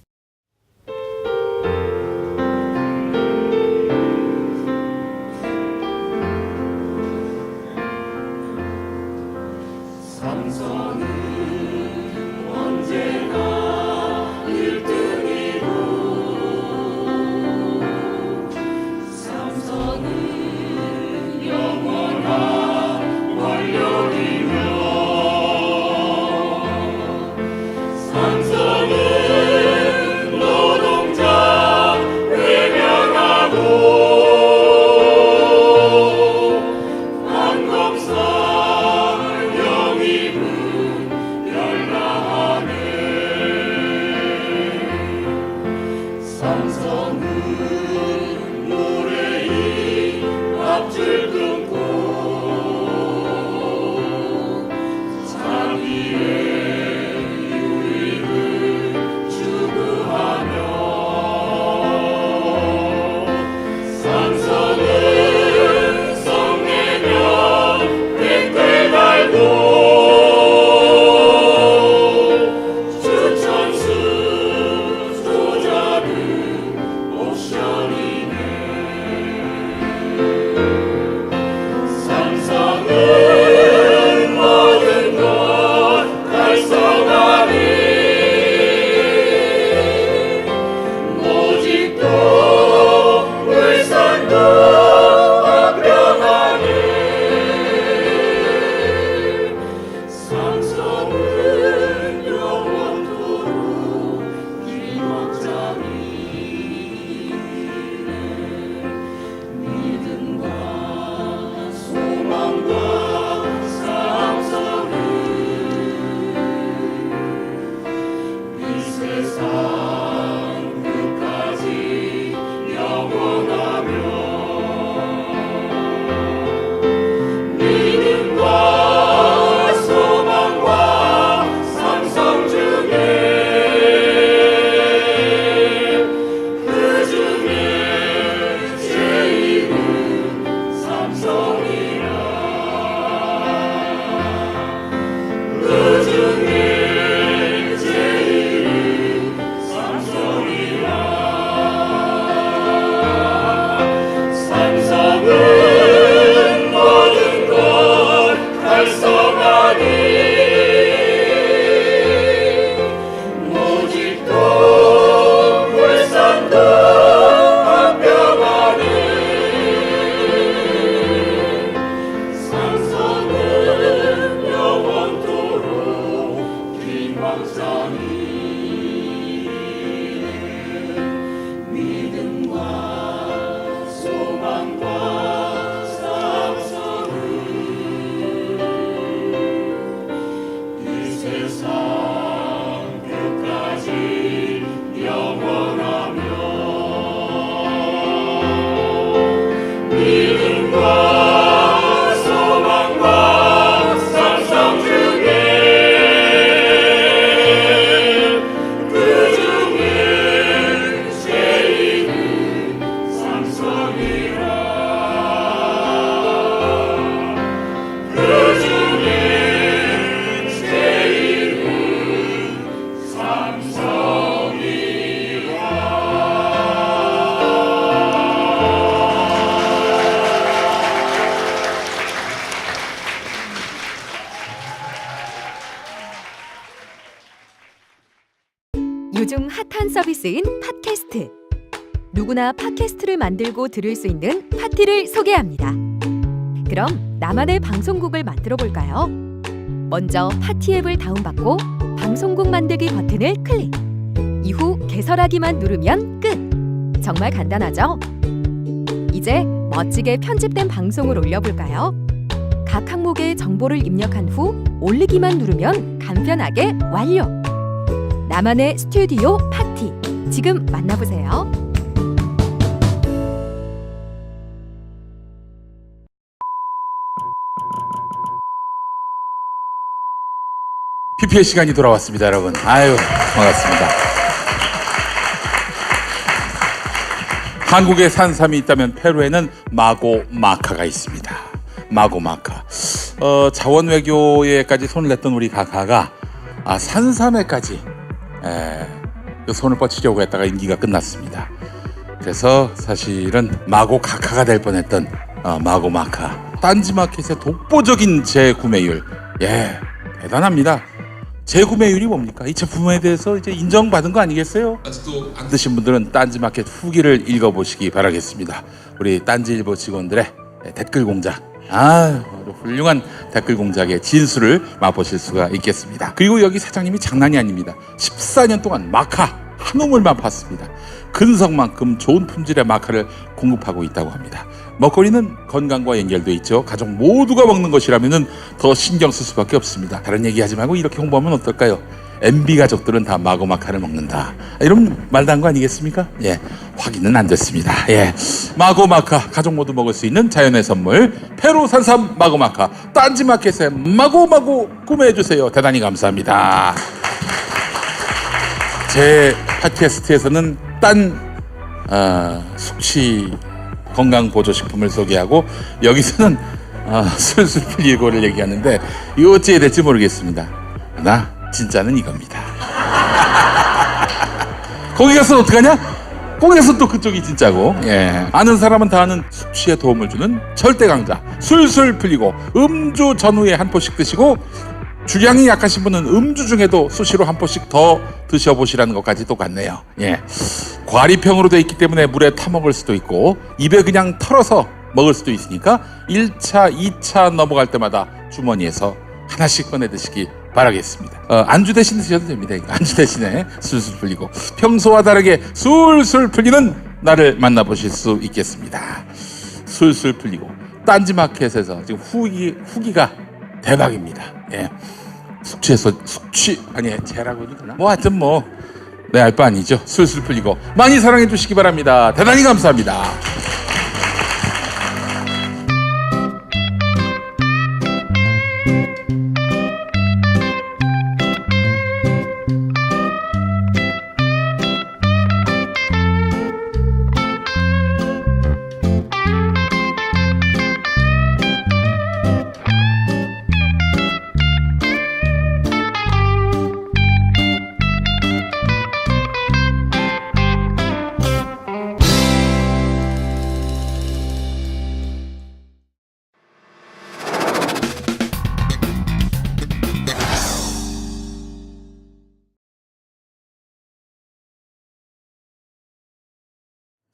요즘 핫한 서비스인 팟캐스트. 누구나 팟캐스트를 만들고 들을 수 있는 파티를 소개합니다. 그럼 나만의 방송국을 만들어 볼까요? 먼저 파티 앱을 다운받고 방송국 만들기 버튼을 클릭. 이후 개설하기만 누르면 끝. 정말 간단하죠? 이제 멋지게 편집된 방송을 올려볼까요? 각 항목의 정보를 입력한 후 올리기만 누르면 간편하게 완료. 나만의 스튜디오 파티. 지금 만나보세요. PPL 시간이 돌아왔습니다, 여러분. 아유, 반갑습니다. 한국에 산삼이 있다면 페루에는 마고마카가 있습니다. 마고마카. 자원 외교에까지 손을 냈던 우리 가카가 산삼에까지 그 손을 뻗치려고 했다가 임기가 끝났습니다. 그래서 사실은 마고카카가 될 뻔했던 마고마카. 딴지마켓의 독보적인 재구매율. 예, 대단합니다. 재구매율이 뭡니까? 이 제품에 대해서 이제 인정받은 거 아니겠어요? 아직도 안 드신 분들은 딴지마켓 후기를 읽어보시기 바라겠습니다. 우리 딴지일보 직원들의 댓글 공작. 훌륭한 댓글 공작의 진수를 맛보실 수가 있겠습니다. 그리고 여기 사장님이 장난이 아닙니다. 14년 동안 마카 한 우물만 팠습니다. 근성만큼 좋은 품질의 마카를 공급하고 있다고 합니다. 먹거리는 건강과 연결돼 있죠. 가족 모두가 먹는 것이라면 더 신경 쓸 수밖에 없습니다. 다른 얘기하지 말고 이렇게 홍보하면 어떨까요? MB 가족들은 다 마고마카를 먹는다. 이런 말도 한 거 아니겠습니까? 예, 확인은 안 됐습니다. 예, 마고마카 가족 모두 먹을 수 있는 자연의 선물 페루 산삼 마고마카 딴지마켓에 마고마고 구매해 주세요. 대단히 감사합니다. 제 팟캐스트에서는 숙취 건강보조식품을 소개하고 여기서는 술술 풀리고를 얘기하는데 이거 어찌해야 될지 모르겠습니다. 나 진짜는 이겁니다. 거기 가서 어떡하냐? 거기 가서 또 그쪽이 진짜고. 예. 아는 사람은 다 아는 숙취에 도움을 주는 절대 강자 술술 풀리고 음주 전후에 한 포씩 드시고 주량이 약하신 분은 음주 중에도 수시로 한 포씩 더 드셔보시라는 것까지 똑같네요. 예. 과리병으로 되어 있기 때문에 물에 타먹을 수도 있고 입에 그냥 털어서 먹을 수도 있으니까 1차, 2차 넘어갈 때마다 주머니에서 하나씩 꺼내 드시기 바라겠습니다. 안주 대신 드셔도 됩니다. 안주 대신에 술술 풀리고 평소와 다르게 술술 풀리는 나를 만나보실 수 있겠습니다. 술술 풀리고 딴지마켓에서 지금 후기가 대박입니다. 예. 제라고 해도 되나? 하여튼 내 알 바 아니죠. 술술 풀리고 많이 사랑해 주시기 바랍니다. 대단히 감사합니다.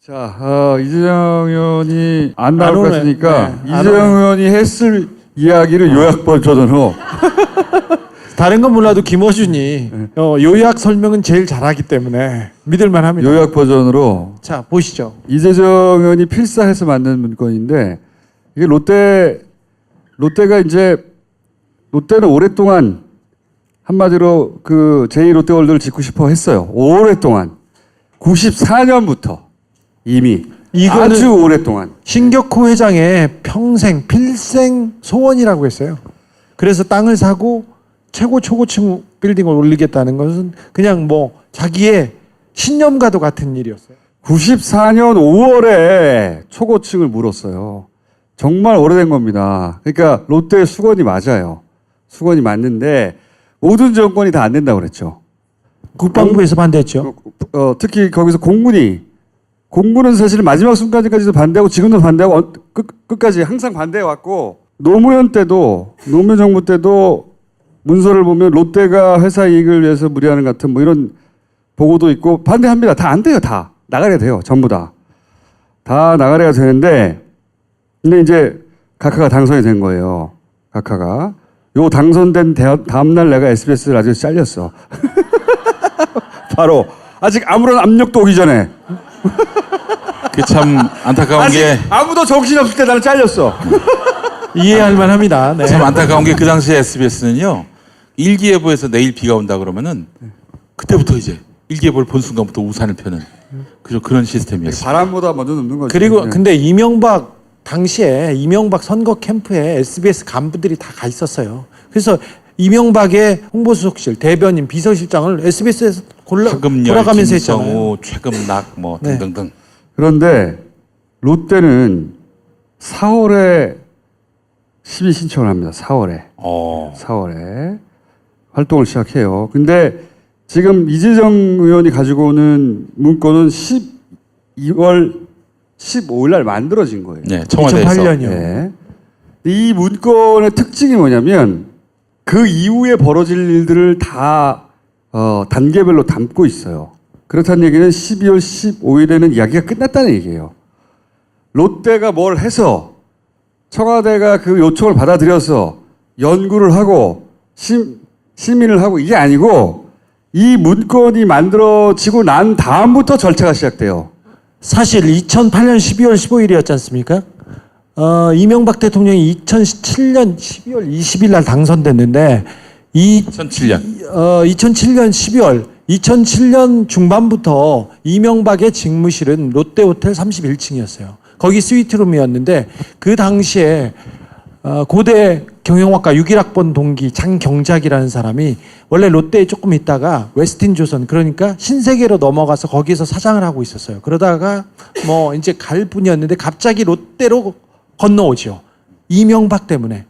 자, 이재명 의원이 안 나올 것 같으니까 네, 이재명 의원이 했을 이야기를 요약 버전으로 다른 건 몰라도 김어준이 요약 설명은 제일 잘하기 때문에 믿을만 합니다. 요약 버전으로 자, 보시죠. 이재정 의원이 필사해서 만든 문건인데 이게 롯데는 오랫동안 한마디로 그 제2롯데월드를 짓고 싶어 했어요. 오랫동안 94년부터 이미 이거는 아주 오랫동안 신격호 회장의 평생 필생 소원이라고 했어요. 그래서 땅을 사고 최고 초고층 빌딩을 올리겠다는 것은 그냥 자기의 신념과도 같은 일이었어요. 94년 5월에 초고층을 물었어요. 정말 오래된 겁니다. 그러니까 롯데의 수건이 맞아요. 수건이 맞는데 모든 정권이 다 안 된다고 그랬죠. 국방부에서 반대했죠. 특히 거기서 공군은 사실 마지막 순간까지도 반대하고 지금도 반대하고 끝까지 항상 반대해왔고 노무현 정부 때도 문서를 보면 롯데가 회사 이익을 위해서 무리하는 같은 이런 보고도 있고 반대합니다. 다 안 돼요. 다 나가야 돼요. 전부 다 나가야 되는데 근데 이제 각하가 당선이 된 거예요. 각하가 요 당선된 다음날 내가 SBS 라디오에서 잘렸어. 바로 아직 아무런 압력도 오기 전에. 그 참 안타까운 게 아무도 정신없을 때 나는 잘렸어. 이해할 만합니다. 네. 참 안타까운 게 그 당시에 SBS는요 일기예보에서 내일 비가 온다 그러면은 그때부터 이제 일기예보를 본 순간부터 우산을 펴는 그런 시스템이었어요. 바람보다 먼저 눕는 거죠. 그리고 근데 당시에 이명박 선거 캠프에 SBS 간부들이 다 가 있었어요. 그래서 이명박의 홍보수석실, 대변인, 비서실장을 SBS에서 돌아가면서 했잖아요. 김성우, 최금락 뭐 네. 등등등. 그런데 롯데는 4월에 심의 신청을 합니다. 4월에. 4월에 활동을 시작해요. 근데 지금 이재정 의원이 가지고 오는 문건은 12월 15일 날 만들어진 거예요. 네, 청와대에서. 2008년이요. 네. 이 문건의 특징이 뭐냐면 그 이후에 벌어질 일들을 다 단계별로 담고 있어요. 그렇다는 얘기는 12월 15일에는 이야기가 끝났다는 얘기예요. 롯데가 뭘 해서 청와대가 그 요청을 받아들여서 연구를 하고 심의를 하고 이게 아니고 이 문건이 만들어지고 난 다음부터 절차가 시작돼요. 사실 2008년 12월 15일이었지 않습니까? 이명박 대통령이 2007년 12월 20일 날 당선됐는데 2007년 12월 2007년 중반부터 이명박의 직무실은 롯데호텔 31층이었어요. 거기 스위트룸이었는데 그 당시에 고대 경영학과 61학번 동기 장경작이라는 사람이 원래 롯데에 조금 있다가 웨스틴조선 그러니까 신세계로 넘어가서 거기서 사장을 하고 있었어요. 그러다가 뭐 이제 갈 뿐이었는데 갑자기 롯데로 건너오죠. 이명박 때문에.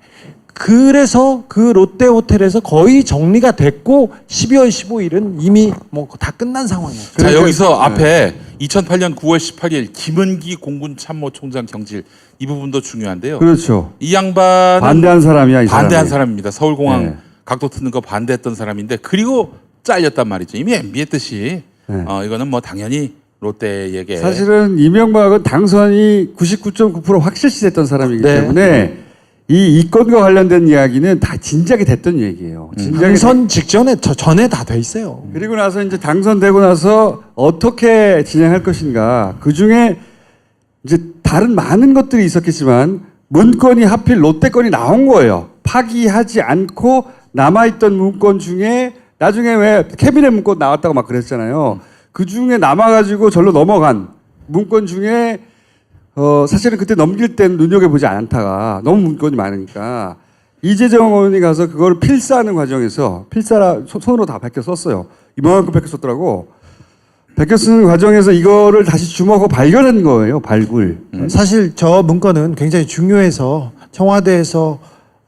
그래서 그 롯데호텔에서 거의 정리가 됐고 12월 15일은 이미 뭐 다 끝난 상황이에요. 자, 여기서 앞에 2008년 9월 18일 김은기 공군참모총장 경질 이 부분도 중요한데요. 그렇죠. 이 양반은 반대한 사람이야, 이 반대한 사람이. 사람입니다. 서울공항 네. 각도 트는 거 반대했던 사람인데 그리고 잘렸단 말이죠. 이미 MB 했듯이 네. 이거는 뭐 당연히 롯데에게 사실은 이명박은 당선이 99.9% 확실시됐던 사람이기 네. 때문에 이 이건과 관련된 이야기는 다 진작에 됐던 얘기예요. 진작에 당선 직전에 전에 다 돼 있어요. 그리고 나서 이제 당선되고 나서 어떻게 진행할 것인가. 그 중에 이제 다른 많은 것들이 있었겠지만 문건이 하필 롯데 건이 나온 거예요. 파기하지 않고 남아있던 문건 중에 나중에 왜 캐비넷 문건 나왔다고 막 그랬잖아요. 그 중에 남아가지고 절로 넘어간 문건 중에 사실은 그때 넘길 때는 눈여겨보지 않다가 너무 문건이 많으니까 이재정 의원이 가서 그걸 필사하는 과정에서 필사라 손으로 다 베껴 썼어요. 이만큼 베껴 썼더라고. 베껴 쓰는 과정에서 이거를 다시 주목하고 발견한 거예요. 발굴. 사실 저 문건은 굉장히 중요해서 청와대에서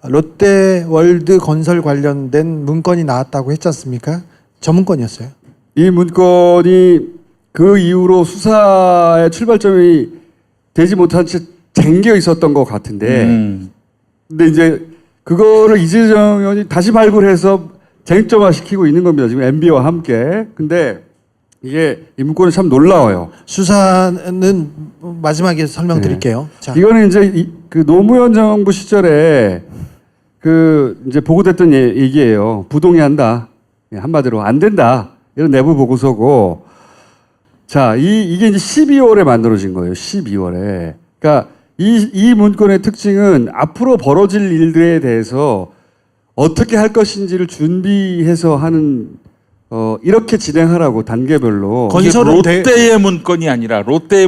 롯데월드 건설 관련된 문건이 나왔다고 했지 않습니까? 저 문건이었어요. 이 문건이 그 이후로 수사의 출발점이 되지 못한 채 쟁겨 있었던 것 같은데 근데 이제 그거를 이재정 의원이 다시 발굴해서 쟁점화시키고 있는 겁니다. 지금 MB와 함께. 근데 이게 이 문건이 참 놀라워요. 수사는 마지막에 설명드릴게요. 자. 이거는 이제 그 노무현 정부 시절에 그 이제 보고됐던 얘기예요. 부동의한다. 한마디로 안 된다. 이런 내부 보고서고. 자, 이게 이제 12월에 만들어진 거예요. 12월에. 그러니까 이 문건의 특징은 앞으로 벌어질 일들에 대해서 어떻게 할 것인지를 준비해서 하는 이렇게 진행하라고 단계별로. 건설은 롯데의 문건이 아니라 청와대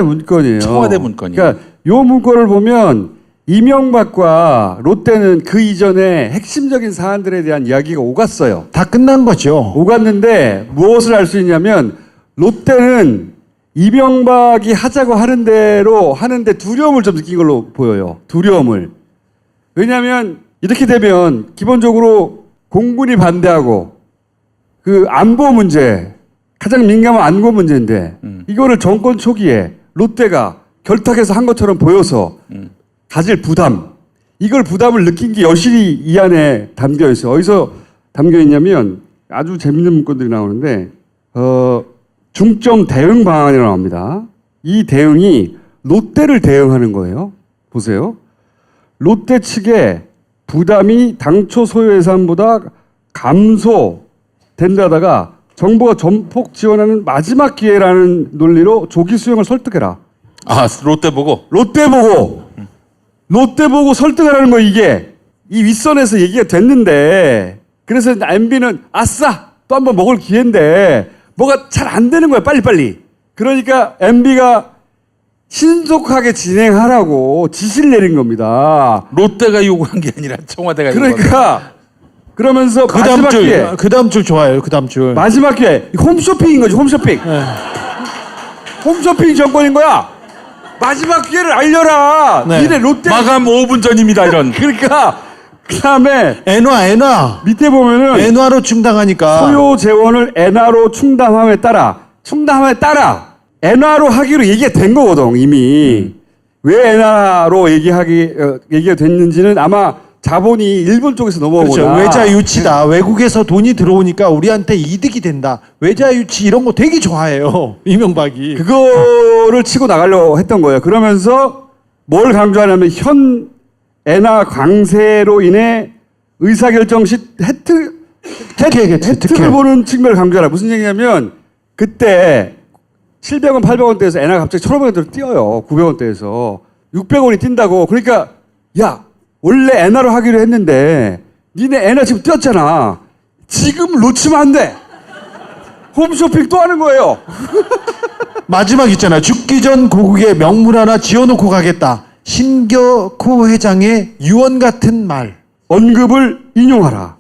문건이에요. 청와대 문건이에요. 그러니까 요 문건을 보면 이명박과 롯데는 그 이전에 핵심적인 사안들에 대한 이야기가 오갔어요. 다 끝난 거죠. 오갔는데 무엇을 알 수 있냐면 롯데는 이명박이 하자고 하는 대로 하는데 두려움을 좀 느낀 걸로 보여요. 두려움을. 왜냐하면 이렇게 되면 기본적으로 공군이 반대하고 그 안보 문제, 가장 민감한 안보 문제인데 이거를 정권 초기에 롯데가 결탁해서 한 것처럼 보여서 가질 부담, 이걸 부담을 느낀 게 여실히 이 안에 담겨 있어요. 어디서 담겨 있냐면 아주 재밌는 문건들이 나오는데 중점 대응 방안이라고 나옵니다. 이 대응이 롯데를 대응하는 거예요. 보세요. 롯데 측에 부담이 당초 소요 예산보다 감소된다다가 정부가 전폭 지원하는 마지막 기회라는 논리로 조기 수용을 설득해라. 아, 롯데 보고 설득하라는 거 이게 이 윗선에서 얘기가 됐는데 그래서 MB는 아싸 또 한 번 먹을 기회인데 뭐가 잘 안 되는 거야 빨리빨리. 그러니까 MB가 신속하게 진행하라고 지시를 내린 겁니다. 롯데가 요구한 게 아니라 청와대가 그러니까 그러면서 마지막 기회. 그 다음 줄 좋아요. 그 다음 줄. 마지막 기회. 홈쇼핑인 거지. 홈쇼핑. 홈쇼핑 정권인 거야. 마지막 기회를 알려라. 네. 니네 롯데 마감 5분 전입니다. 이런. 그러니까 그다음에 엔화 밑에 보면은 엔화로 충당하니까 소요 재원을 엔화로 충당함에 따라 엔화로 하기로 얘기가 된 거거든 이미. 왜 엔화로 얘기가 됐는지는 아마 자본이 일본 쪽에서 넘어오거나 그렇죠. 외자 유치다. 외국에서 돈이 들어오니까 우리한테 이득이 된다. 외자 유치 이런 거 되게 좋아해요. 이명박이. 그거를 치고 나가려고 했던 거예요. 그러면서 뭘 강조하냐면 현 엔화 강세로 인해 의사결정 시 혜택을 보는 측면을 강조하라. 무슨 얘기냐면 그때 700원, 800원대에서 엔화가 갑자기 1,500원대로 뛰어요. 900원대에서 600원이 뛴다고. 그러니까 야 원래 엔화로 하기로 했는데 니네 엔화 지금 뛰었잖아. 지금 놓치면 안 돼. 홈쇼핑 또 하는 거예요. 마지막 있잖아. 죽기 전 고국에 명물 하나 지어놓고 가겠다. 신격호 회장의 유언 같은 말. 언급을 인용하라.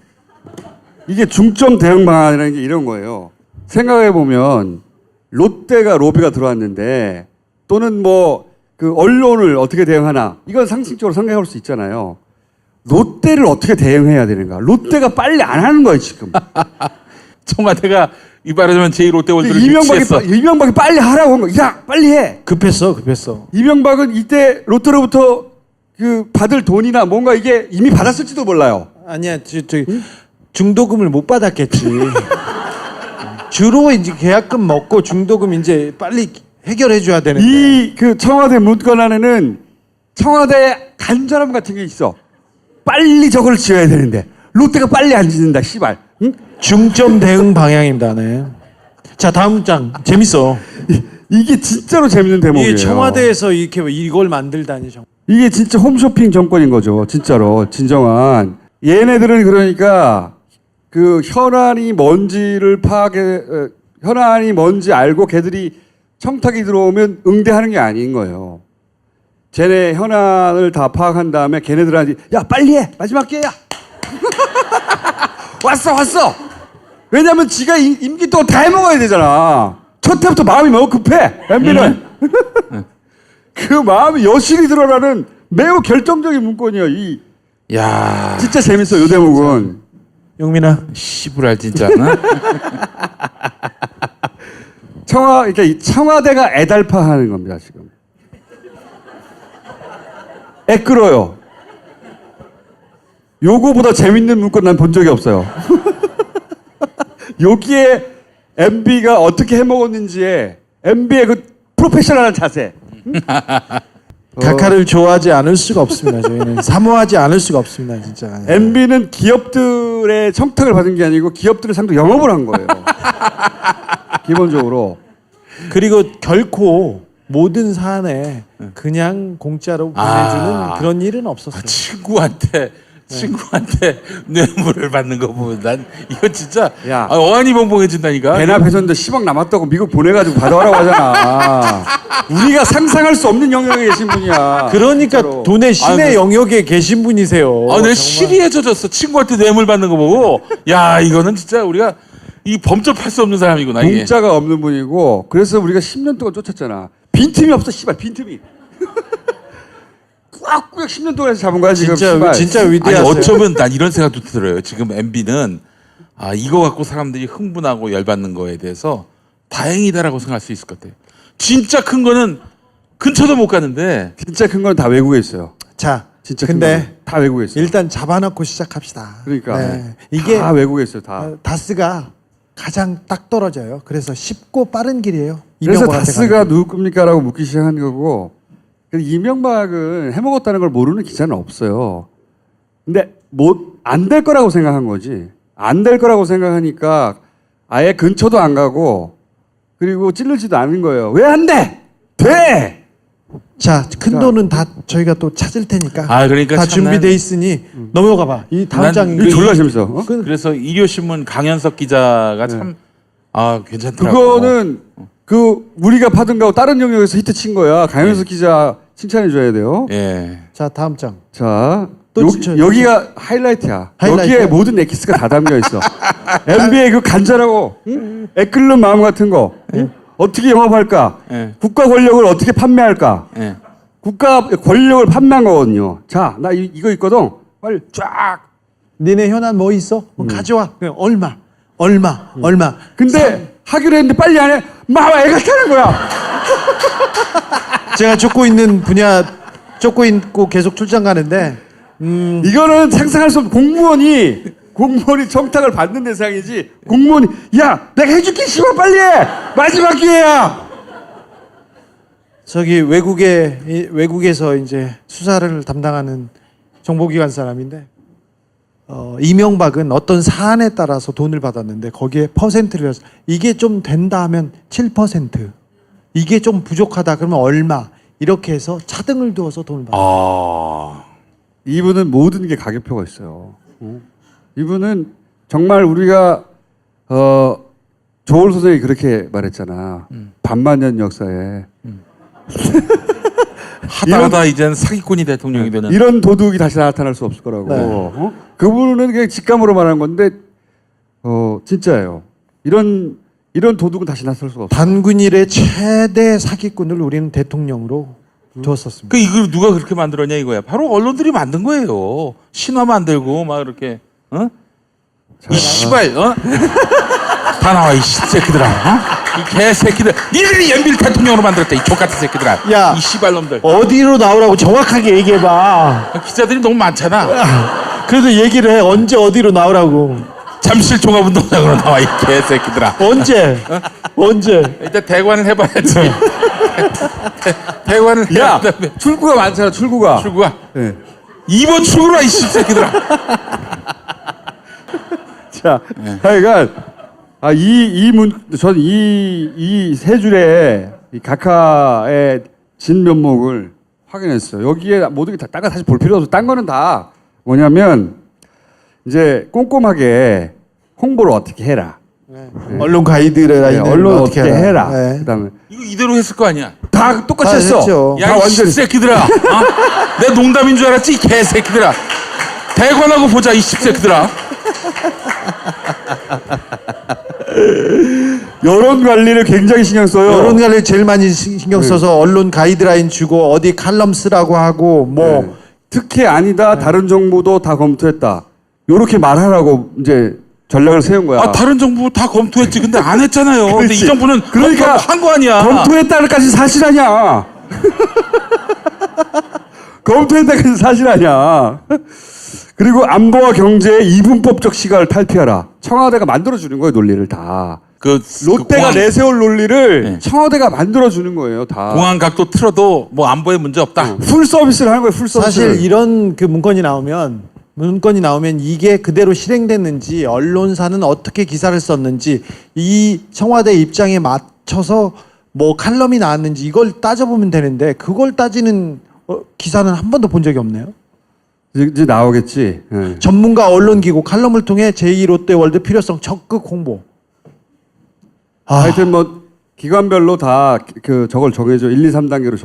이게 중점 대응 방안이라는 게 이런 거예요. 생각해 보면 롯데가 로비가 들어왔는데 또는 뭐 그 언론을 어떻게 대응하나 이건 상식적으로 생각할 수 있잖아요. 롯데를 어떻게 대응해야 되는가? 롯데가 빨리 안 하는 거예요 지금. 청와대가 이 말하자면 제1롯데월드를 유치했어. 이명박이 빨리 하라고 한 거. 야 빨리 해. 급했어. 이명박은 이때 롯데로부터 그 받을 돈이나 뭔가 이게 이미 받았을지도 몰라요. 아니야, 중도금을 못 받았겠지. 주로 이제 계약금 먹고 중도금 이제 빨리 해결해줘야 되는데. 이 그 청와대 문건 안에는 청와대 간절함 같은 게 있어. 빨리 저걸 지어야 되는데 롯데가 빨리 안 짓는다. 씨발. 응? 중점 대응 방향입니다. 네. 자 다음 장 재밌어. 이게 진짜로 재밌는 대목이에요. 이게 청와대에서 이렇게 이걸 만들다니. 이게 진짜 홈쇼핑 정권인 거죠. 진짜로 진정한. 얘네들은 그러니까 그 현안이 뭔지를 현안이 뭔지 알고 걔들이 청탁이 들어오면 응대하는 게 아닌 거예요. 쟤네 현안을 다 파악한 다음에 걔네들한테 야 빨리 해 마지막 기회야. 왔어. 왜냐면 지가 임기 동안 다 해먹어야 되잖아. 첫 해부터 마음이 너무 급해. MB는. 그 마음이 여실히 드러나는 매우 결정적인 문건이에요. 야, 진짜 재밌어 요 대목은. 용민아. 씨부랄 진짜. 그러니까 이 청와대가 애달파하는 겁니다 지금. 끌어요. 요거보다 재밌는 문건 난 본 적이 없어요. 여기에 MB가 어떻게 해먹었는지에 MB의 그 프로페셔널한 자세. 각하를 좋아하지 않을 수가 없습니다. 저희는 사모하지 않을 수가 없습니다. 진짜. MB는 기업들의 청탁을 받은 게 아니고 기업들을 상대로 영업을 한 거예요. 기본적으로. 그리고 결코 모든 사안에 그냥 공짜로 보내주는 그런 일은 없었어요. 친구한테 뇌물을 받는 거 보면 난 이건 진짜 어안이 벙벙해진다니까. 배나 배셨는데 10억 남았다고 미국 보내가지고 받아오라고 하잖아. 우리가 상상할 수 없는 영역에 계신 분이야. 그러니까 진짜로. 돈의 신의 영역에 계신 분이세요. 내가 시리해져졌어. 친구한테 뇌물 받는 거 보고 야 이거는 진짜 우리가 이 범접할 수 없는 사람이구나. 이게. 공짜가 없는 분이고 그래서 우리가 10년 동안 쫓았잖아. 빈틈이 없어 씨발 빈틈이. 꾸역꾸역 10년 동안 해서 잡은 거야 지금. 진짜 위대하세요. 아니 어쩌면 난 이런 생각도 들어요. 지금 MB는 이거 갖고 사람들이 흥분하고 열받는 거에 대해서 다행이다라고 생각할 수 있을 것 같아요. 진짜 큰 거는 근처도 못 가는데. 진짜 큰 건 다 외국에 있어요. 자, 진짜 근데 다 외국에 있어요. 일단 잡아놓고 시작합시다. 그러니까 이게 다 외국에 있어요. 다. 다스가 가장 딱 떨어져요. 그래서 쉽고 빠른 길이에요. 그래서 다스가 누구 겁니까라고 묻기 시작한 거고. 이명박은 해먹었다는 걸 모르는 기자는 없어요. 근데 안 될 거라고 생각한 거지. 안 될 거라고 생각하니까 아예 근처도 안 가고 그리고 찔르지도 않은 거예요. 왜 안 돼? 돼! 자, 큰 돈은 다 저희가 또 찾을 테니까. 그러니까 다 준비돼 있으니 넘어가 봐. 이 다음 장 이거 졸라 재밌어. 그래서 일요신문 강현석 기자가 참 괜찮더라고. 그거는 우리가 받은 거하고 다른 영역에서 히트 친 거야. 강현석 기자 칭찬해 줘야 돼요. 예. 자, 다음 장. 자, 또 여기가 하이라이트야. 하이라이트? 여기에 모든 엑기스가 다 담겨 있어. MBA 그 간절하고 애끓는 마음 같은 거. 어떻게 영업할까? 국가 권력을 어떻게 판매할까? 국가 권력을 판매한 거거든요. 자, 나 이거 있거든. 빨리 쫙. 니네 현안 뭐 있어? 가져와. 그냥 얼마. 근데 하기로 했는데 빨리 안 해. 마와 애가 타는 거야. 제가 쫓고 있는 분야 쫓고 있고 계속 출장 가는데 이거는 상상할 수 없는 공무원이 청탁을 받는 대상이지. 공무원이 야 내가 해줄게 씨발 빨리 해. 마지막 기회야. 저기 외국에서 이제 수사를 담당하는 정보기관 사람인데 이명박은 어떤 사안에 따라서 돈을 받았는데 거기에 퍼센트를 해서 이게 좀 된다 하면 7%, 이게 좀 부족하다 그러면 얼마 이렇게 해서 차등을 두어서 돈을 받았어요. 이분은 모든 게 가격표가 있어요. 이분은 정말 우리가 조올 선생이 그렇게 말했잖아. 반만년 역사에 하다 이제는 사기꾼이 대통령이 되는. 이런 도둑이 다시 나타날 수 없을 거라고. 네. 그분은 그냥 직감으로 말한 건데 진짜예요. 이런 도둑은 다시 나타날 수가 없어요. 반군일의 최대 사기꾼을 우리는 대통령으로 두었었습니다. 이걸 누가 그렇게 만들었냐 이거야. 바로 언론들이 만든 거예요. 신화 만들고 막 이렇게 이 씨발 다 나와 이 새끼들아. 이 개새끼들. 니들이 연빌 대통령으로 만들었다. 이 족같은 새끼들아. 야, 이 씨발놈들. 어디로 나오라고 정확하게 얘기해봐. 기자들이 너무 많잖아. 그래도 얘기를 해. 언제 어디로 나오라고. 잠실 종합운동장으로 나와 이 개새끼들아. 언제? 일단 대관을 해봐야지. 대관을 야, 해야 돼. 출구가 많잖아. 출구가. 네. 2번 출구로 와 이 새끼들아. 자, 하여간 저는 이 세 줄의 이 각하의 진면목을 확인했어요. 여기에 모든 게 다 다시 볼 필요 없어. 딴 거는 다 뭐냐면 이제 꼼꼼하게 홍보를 어떻게 해라. 언론 가이드라인을 언론 어떻게 해라. 네. 그다음에 이거 이대로 했을 거 아니야. 다 똑같이 했어. 야, 이 새끼들아. 내 농담인 줄 알았지? 이 개새끼들아. 대관하고 보자, 이 새끼들아. 여론 관리를 굉장히 신경 써요. 여론 관리를 제일 많이 신경 써서 언론 가이드라인 주고 어디 칼럼 쓰라고 하고 뭐 특혜 아니다. 다른 정보도 다 검토했다. 요렇게 말하라고 이제 전략을 세운 거야. 다른 정부 다 검토했지. 근데 안 했잖아요. 근데 이 정부는 그러니까 한 거 아니야. 검토했다는까지 사실 아니야. 검토했다까지 사실 아니야. 그리고 안보와 경제의 이분법적 시각을 탈피하라. 청와대가 만들어주는 거예요, 논리를 다. 롯데가 내세울 논리를 청와대가 만들어주는 거예요, 다. 공안 각도 틀어도 뭐 안보에 문제 없다. 풀 서비스를 하는 거예요, 풀 서비스. 사실 이런 그 문건이 나오면 이게 그대로 실행됐는지 언론사는 어떻게 기사를 썼는지 이 청와대 입장에 맞춰서 뭐 칼럼이 나왔는지 이걸 따져보면 되는데 그걸 따지는 기사는 한 번도 본 적이 없네요. 이제 나오겠지. 전문가 언론기구 칼럼을 통해 제2롯데월드 필요성 적극 홍보. 하여튼 뭐 기관별로 다 저걸 정해줘. 1, 2, 3단계로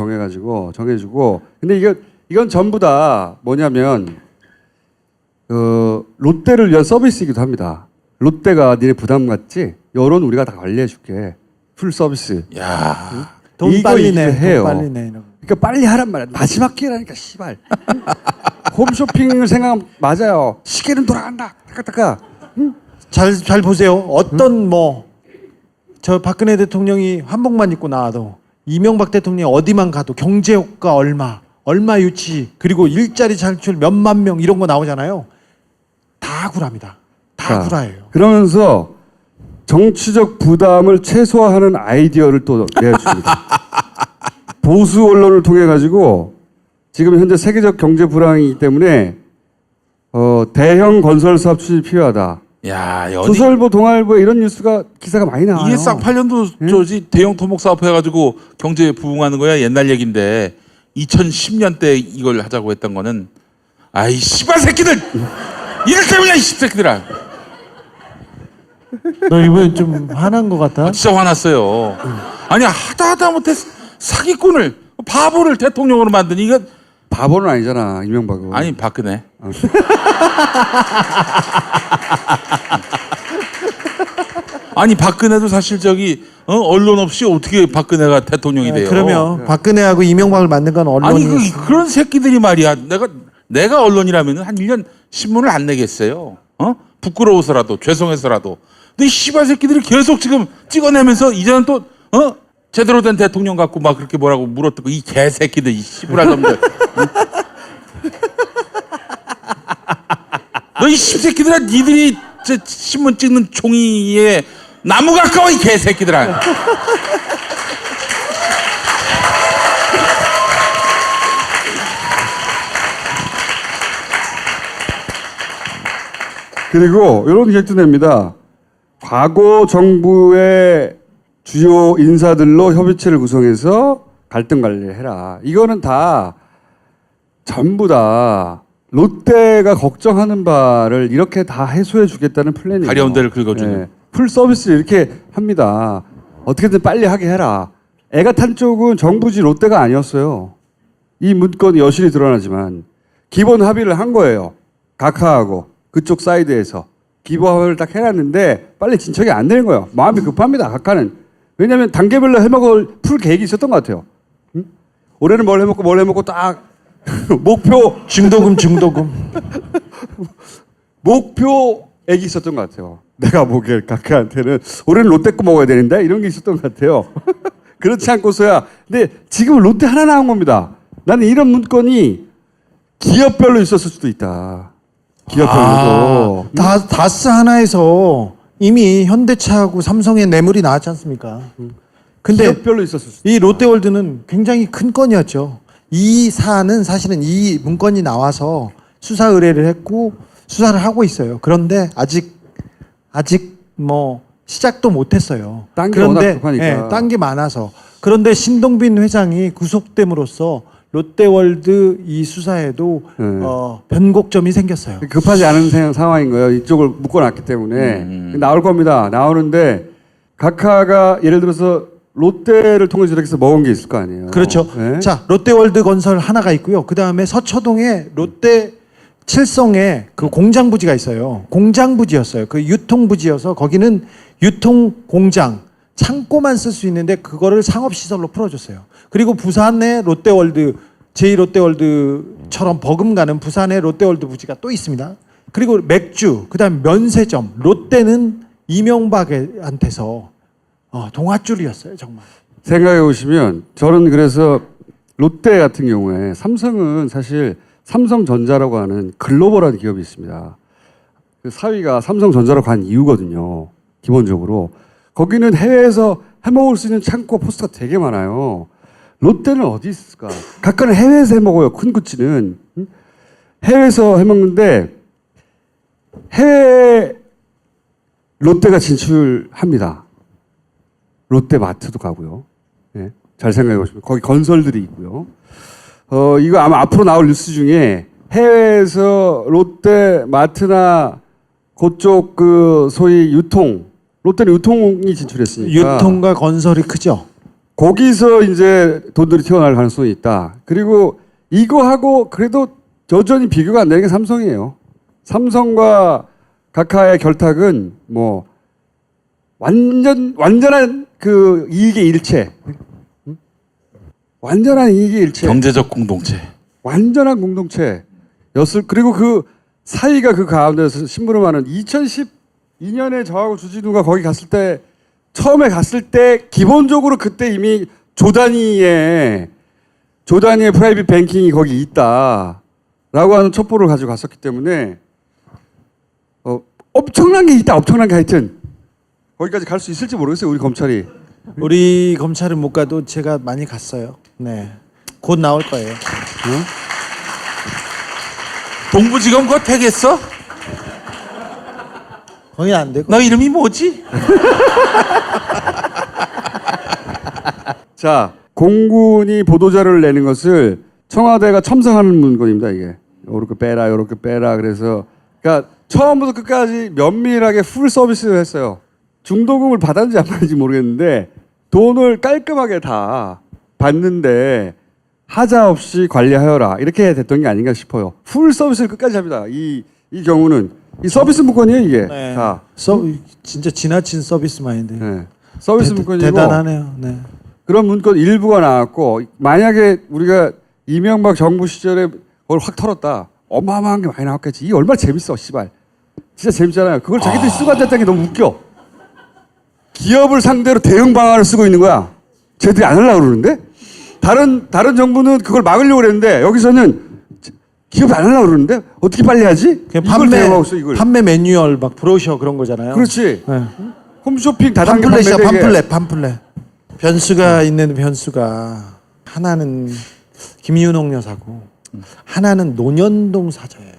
정해주고. 근데 이건 전부 다 뭐냐면 롯데를 위한 서비스이기도 합니다. 롯데가 니네 부담 갖지? 여론 우리가 다 관리해줄게. 풀 서비스. 야, 돈 빨리 내. 해요. 돈 빨리 내. 그러니까 빨리 하란 말이야. 마지막 기회라니까 씨발. 홈쇼핑을 생각하면 맞아요. 시계는 돌아간다. 따까따까. 잘 보세요. 어떤 저 박근혜 대통령이 한복만 입고 나와도 이명박 대통령이 어디만 가도 경제 효과 얼마 유치 그리고 일자리 창출 몇만 명 이런 거 나오잖아요. 다 구라입니다. 다 구라예요. 그러면서 정치적 부담을 최소화하는 아이디어를 또 내어줍니다. 보수 언론을 통해 가지고 지금 현재 세계적 경제 불황이기 때문에 대형 건설 사업 추진이 필요하다. 야, 조선일보, 동아일보 이런 기사가 많이 나와요. 이게 쌍팔년도 저지 대형 토목 사업 해가지고 경제 부흥하는 거야. 옛날 얘긴데 2010년 때 이걸 하자고 했던 거는 아이 씨발 새끼들 이럴 때문이야 이 새끼들아. 너 이번에 좀 화난 것 같아? 진짜 화났어요. 아니 하다 못해 사기꾼을 바보를 대통령으로 만드니 이거 바보는 아니잖아 이명박은. 아니 박근혜. 아니 박근혜도 사실 저기 언론 없이 어떻게 박근혜가 대통령이 돼요? 그러면 박근혜하고 이명박을 만든 건 언론이. 아니 그런 새끼들이 말이야. 내가 언론이라면 한 1년 신문을 안 내겠어요. 부끄러워서라도 죄송해서라도. 근데 이 씨발 새끼들이 계속 지금 찍어내면서 이제는 또 제대로 된 대통령 갖고 막 그렇게 뭐라고 물어뜯고 이 개새끼들 이 씨부랄 놈들. 너 이 씨새끼들아 니들이 저 신문 찍는 종이에 나무 가까워 이 개새끼들아. 그리고 이런 계획도 냅니다. 과거 정부의 주요 인사들로 협의체를 구성해서 갈등 관리를 해라. 이거는 다 전부 다 롯데가 걱정하는 바를 이렇게 다 해소해 주겠다는 플랜이에요. 가려운 데를 긁어주는. 풀 서비스를 이렇게 합니다. 어떻게든 빨리 하게 해라. 애가 탄 쪽은 정부지 롯데가 아니었어요. 이 문건이 여실히 드러나지만 기본 합의를 한 거예요. 각하하고 그쪽 사이드에서 기본 합의를 딱 해놨는데 빨리 진척이 안 되는 거예요. 마음이 급합니다. 각하는. 왜냐하면 단계별로 해먹을 풀 계획이 있었던 것 같아요. 응? 올해는 뭘 해먹고 딱 목표 중도금 목표액이 있었던 것 같아요. 내가 보기에 각하한테는 올해는 롯데 거 먹어야 되는데 이런 게 있었던 것 같아요. 그렇지 않고서야. 근데 지금 롯데 하나 나온 겁니다. 나는 이런 문건이 기업별로 있었을 수도 있다. 기업별로도. 다스 하나에서 이미 현대차하고 삼성의 뇌물이 나왔지 않습니까? 근데 기업별로 있었을 수도 이 롯데월드는 굉장히 큰 건이었죠. 이 사안은 사실은 이 문건이 나와서 수사 의뢰를 했고 수사를 하고 있어요. 그런데 아직 뭐 시작도 못했어요. 딴 게 워낙 급하니까. 예, 딴 게 많아서. 그런데 신동빈 회장이 구속됨으로써 롯데월드 이 수사에도 변곡점이 생겼어요. 급하지 않은 상황인 거예요. 이쪽을 묶어놨기 때문에. 나올 겁니다. 나오는데 각하가 예를 들어서 롯데를 통해서 이렇게 해서 먹은 게 있을 거 아니에요. 그렇죠. 네? 자, 롯데월드 건설 하나가 있고요. 그 다음에 서초동에 롯데 칠성에 그 공장 부지가 있어요. 공장 부지였어요. 그 유통 부지여서 거기는 유통 공장, 창고만 쓸 수 있는데 그거를 상업시설로 풀어줬어요. 그리고 부산의 롯데월드, 제2롯데월드처럼 버금가는 부산의 롯데월드 부지가 또 있습니다. 그리고 맥주, 그 다음에 면세점, 롯데는 이명박한테서 동아줄이었어요, 정말. 생각해 보시면 저는 그래서 롯데 같은 경우에 삼성은 사실 삼성전자라고 하는 글로벌한 기업이 있습니다. 그 사위가 삼성전자로 간 이유거든요. 기본적으로. 거기는 해외에서 해먹을 수 있는 창고 포스터가 되게 많아요. 롯데는 어디 있을까? 각각은 해외에서 해먹어요. 큰 구찌는. 해외에서 해먹는데 해외 롯데가 진출합니다. 롯데마트도 가고요. 네, 잘 생각해 보시면 거기 건설들이 있고요. 이거 아마 앞으로 나올 뉴스 중에 해외에서 롯데마트나 그쪽 그 소위 유통, 롯데는 유통이 진출했으니까 유통과 건설이 크죠. 거기서 이제 돈들이 튀어나올 가능성이 있다. 그리고 이거하고 그래도 여전히 비교가 안 되는 게 삼성이에요. 삼성과 각하의 결탁은 뭐 완전한 그 이익의 일체. 완전한 이익의 일체. 경제적 공동체. 완전한 공동체였을. 그리고 그 사이가 그 가운데서 심부름하는 2012년에 저하고 주진우가 거기 갔을 때 처음에 갔을 때 기본적으로 그때 이미 조단위의 프라이빗 뱅킹이 거기 있다라고 하는 첩보를 가지고 갔었기 때문에 엄청난 게 있다. 엄청난 게 하여튼 거기까지 갈 수 있을지 모르겠어요. 우리 검찰이. 우리 검찰은 못 가도 제가 많이 갔어요. 네, 곧 나올 거예요. 동부지검 그거 되겠어? 거긴 안 되고. 너 이름이 뭐지? 자, 공군이 보도자료를 내는 것을 청와대가 첨삭하는 문건입니다. 이게 요렇게 빼라 요렇게 빼라. 그래서 그러니까 처음부터 끝까지 면밀하게 풀 서비스를 했어요. 중도금을 받았는지 안 받았는지 모르겠는데 돈을 깔끔하게 다 받는데 하자 없이 관리하여라 이렇게 됐던 게 아닌가 싶어요. 풀 서비스를 끝까지 합니다. 이 경우는 이 서비스 문건이에요 이게. 네. 다. 진짜 지나친 서비스 마인드. 네. 서비스 문건이고 대단하네요. 네. 그런 문건 일부가 나왔고 만약에 우리가 이명박 정부 시절에 그걸 확 털었다. 어마어마한 게 많이 나왔겠지. 이 얼마나 재밌어, 씨발. 진짜 재밌잖아요. 그걸 자기들이 쓰고 앉았다는 게 너무 웃겨. 기업을 상대로 대응 방안을 쓰고 있는 거야. 쟤들이 안 하려고 그러는데? 다른 정부는 그걸 막으려고 그랬는데 여기서는 기업이 안 하려고 그러는데 어떻게 빨리 하지? 그냥 이걸 대응하고 있어, 이걸. 판매 매뉴얼 막 브로셔 그런 거잖아요. 그렇지. 네. 홈쇼핑 다단계 팜플렛이야, 판매되게. 팜플렛. 변수가 있는 변수가 하나는 김윤옥 여사고 하나는 논현동 사저예요.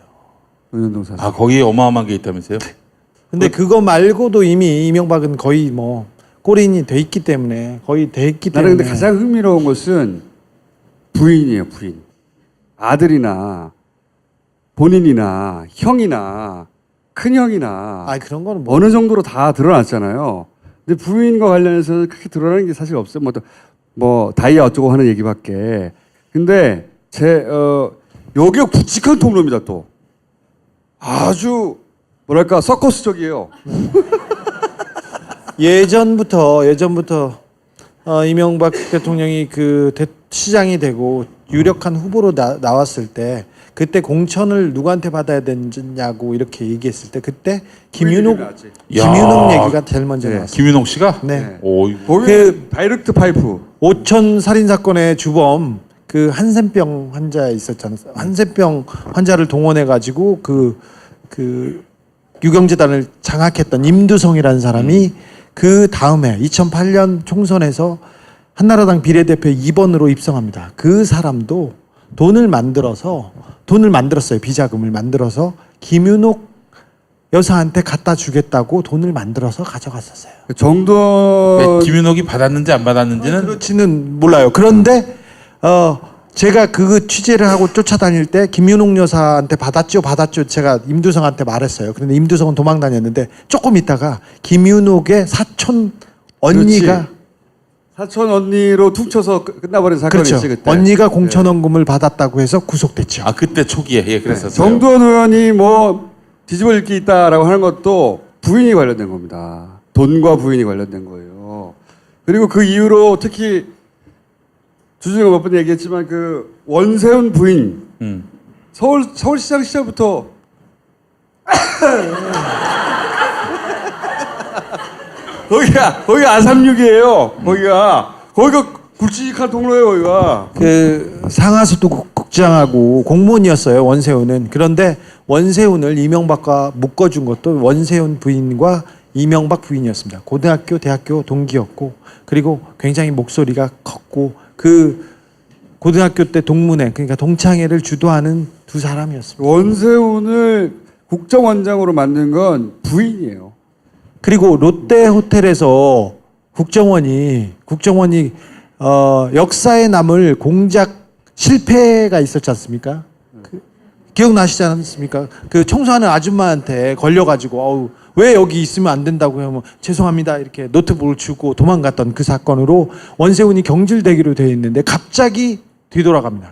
논현동 사저. 아 거기에 어마어마한 게 있다면서요? 근데 그거 말고도 이미 이명박은 거의 뭐 꼬린이 돼 있기 때문에 거의 돼 있기 때문에. 나는 근데 가장 흥미로운 것은 부인이에요, 부인. 아들이나 본인이나 형이나 큰형이나 그런 거는 뭐 어느 정도로 다 드러났잖아요. 근데 부인과 관련해서는 크게 드러나는 게 사실 없어요. 뭐 다이아 어쩌고 하는 얘기밖에. 근데 여기가 굵직한 통로입니다. 또 아주 뭐랄까 서커스적이에요. 예전부터 이명박 대통령이 그 시장이 되고 유력한 후보로 나왔을 때 그때 공천을 누구한테 받아야 되느냐고 이렇게 얘기했을 때 그때 김윤옥 얘기가 제일 먼저 나왔어요. 김윤옥 씨가? 네. 그 다이렉트 파이프. 오천 살인 사건의 주범 그 한센병 환자 있었잖아요. 한센병 환자를 동원해 가지고 그 유경재단을 장악했던 임두성이라는 사람이 그 다음에 2008년 총선에서 한나라당 비례대표 2번으로 입성합니다. 그 사람도 돈을 만들었어요. 비자금을 만들어서 김윤옥 여사한테 갖다 주겠다고 돈을 만들어서 가져갔었어요. 정도 김윤옥이 받았는지 안 받았는지는 그렇지는 몰라요. 그런데 제가 그 취재를 하고 쫓아다닐 때 김윤옥 여사한테 받았죠. 제가 임두성한테 말했어요. 그런데 임두성은 도망 다녔는데 조금 있다가 김윤옥의 사촌 언니가 사촌 언니로 퉁쳐서 끝나버린 사건이 있지 그때. 언니가 공천원금을 받았다고 해서 구속됐죠. 아 그때 초기에 그랬었어요. 정두원 의원이 뭐 뒤집어 읽기 있다라고 하는 것도 부인이 관련된 겁니다. 돈과 부인이 관련된 거예요. 그리고 그 이후로 특히 주중에 몇 번 얘기했지만 그 원세훈 부인 서울시장 시절부터 거기가 아삼육이에요. 거기가 굵직한 통로예요. 거기가 그 상하수도 국장하고 공무원이었어요. 원세훈은. 그런데 원세훈을 이명박과 묶어준 것도 원세훈 부인과 이명박 부인이었습니다. 고등학교, 대학교 동기였고 그리고 굉장히 목소리가 컸고 그 고등학교 때 동문회 그러니까 동창회를 주도하는 두 사람이었습니다. 원세훈을 국정원장으로 만든 건 부인이에요. 그리고 롯데 호텔에서 국정원이 역사에 남을 공작 실패가 있었지 않습니까? 기억나시지 않습니까? 그 청소하는 아줌마한테 걸려가지고 왜 여기 있으면 안 된다고 하면 죄송합니다 이렇게 노트북을 주고 도망갔던 그 사건으로 원세훈이 경질되기로 되어 있는데 갑자기 뒤돌아갑니다.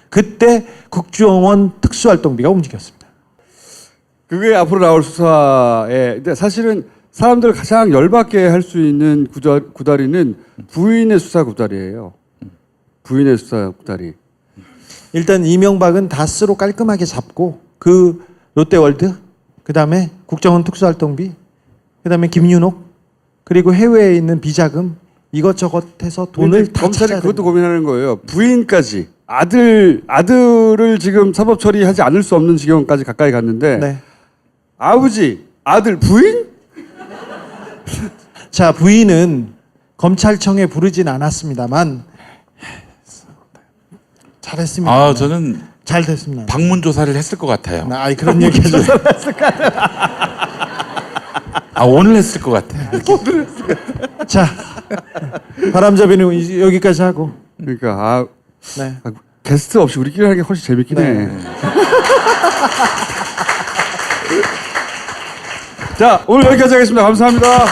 그때 국정원 특수활동비가 움직였습니다. 그게 앞으로 나올 수사에 근데 사실은 사람들 가장 열받게 할 수 있는 구다리는 부인의 수사 구다리예요. 부인의 수사 구다리. 일단 이명박은 다스로 깔끔하게 잡고 그 롯데월드 그다음에 국정원 특수활동비 그다음에 김윤옥 그리고 해외에 있는 비자금 이것저것 해서 돈을 다 검찰이 그것도 고민하는 거예요. 부인까지 아들을 지금 사법 처리하지 않을 수 없는 지경까지 가까이 갔는데 네. 아버지, 아들, 부인? 자 부인은 검찰청에 부르진 않았습니다만 잘했습니다. 아 저는 잘 됐습니다. 방문 조사를 했을 것 같아요. 그런 얘기 해줘. 오늘 했을 것 같아. 자 바람잡이는 여기까지 하고. 그러니까 네. 게스트 없이 우리끼리 하는 게 훨씬 재밌긴 해. 자 오늘 여기까지 하겠습니다. 감사합니다.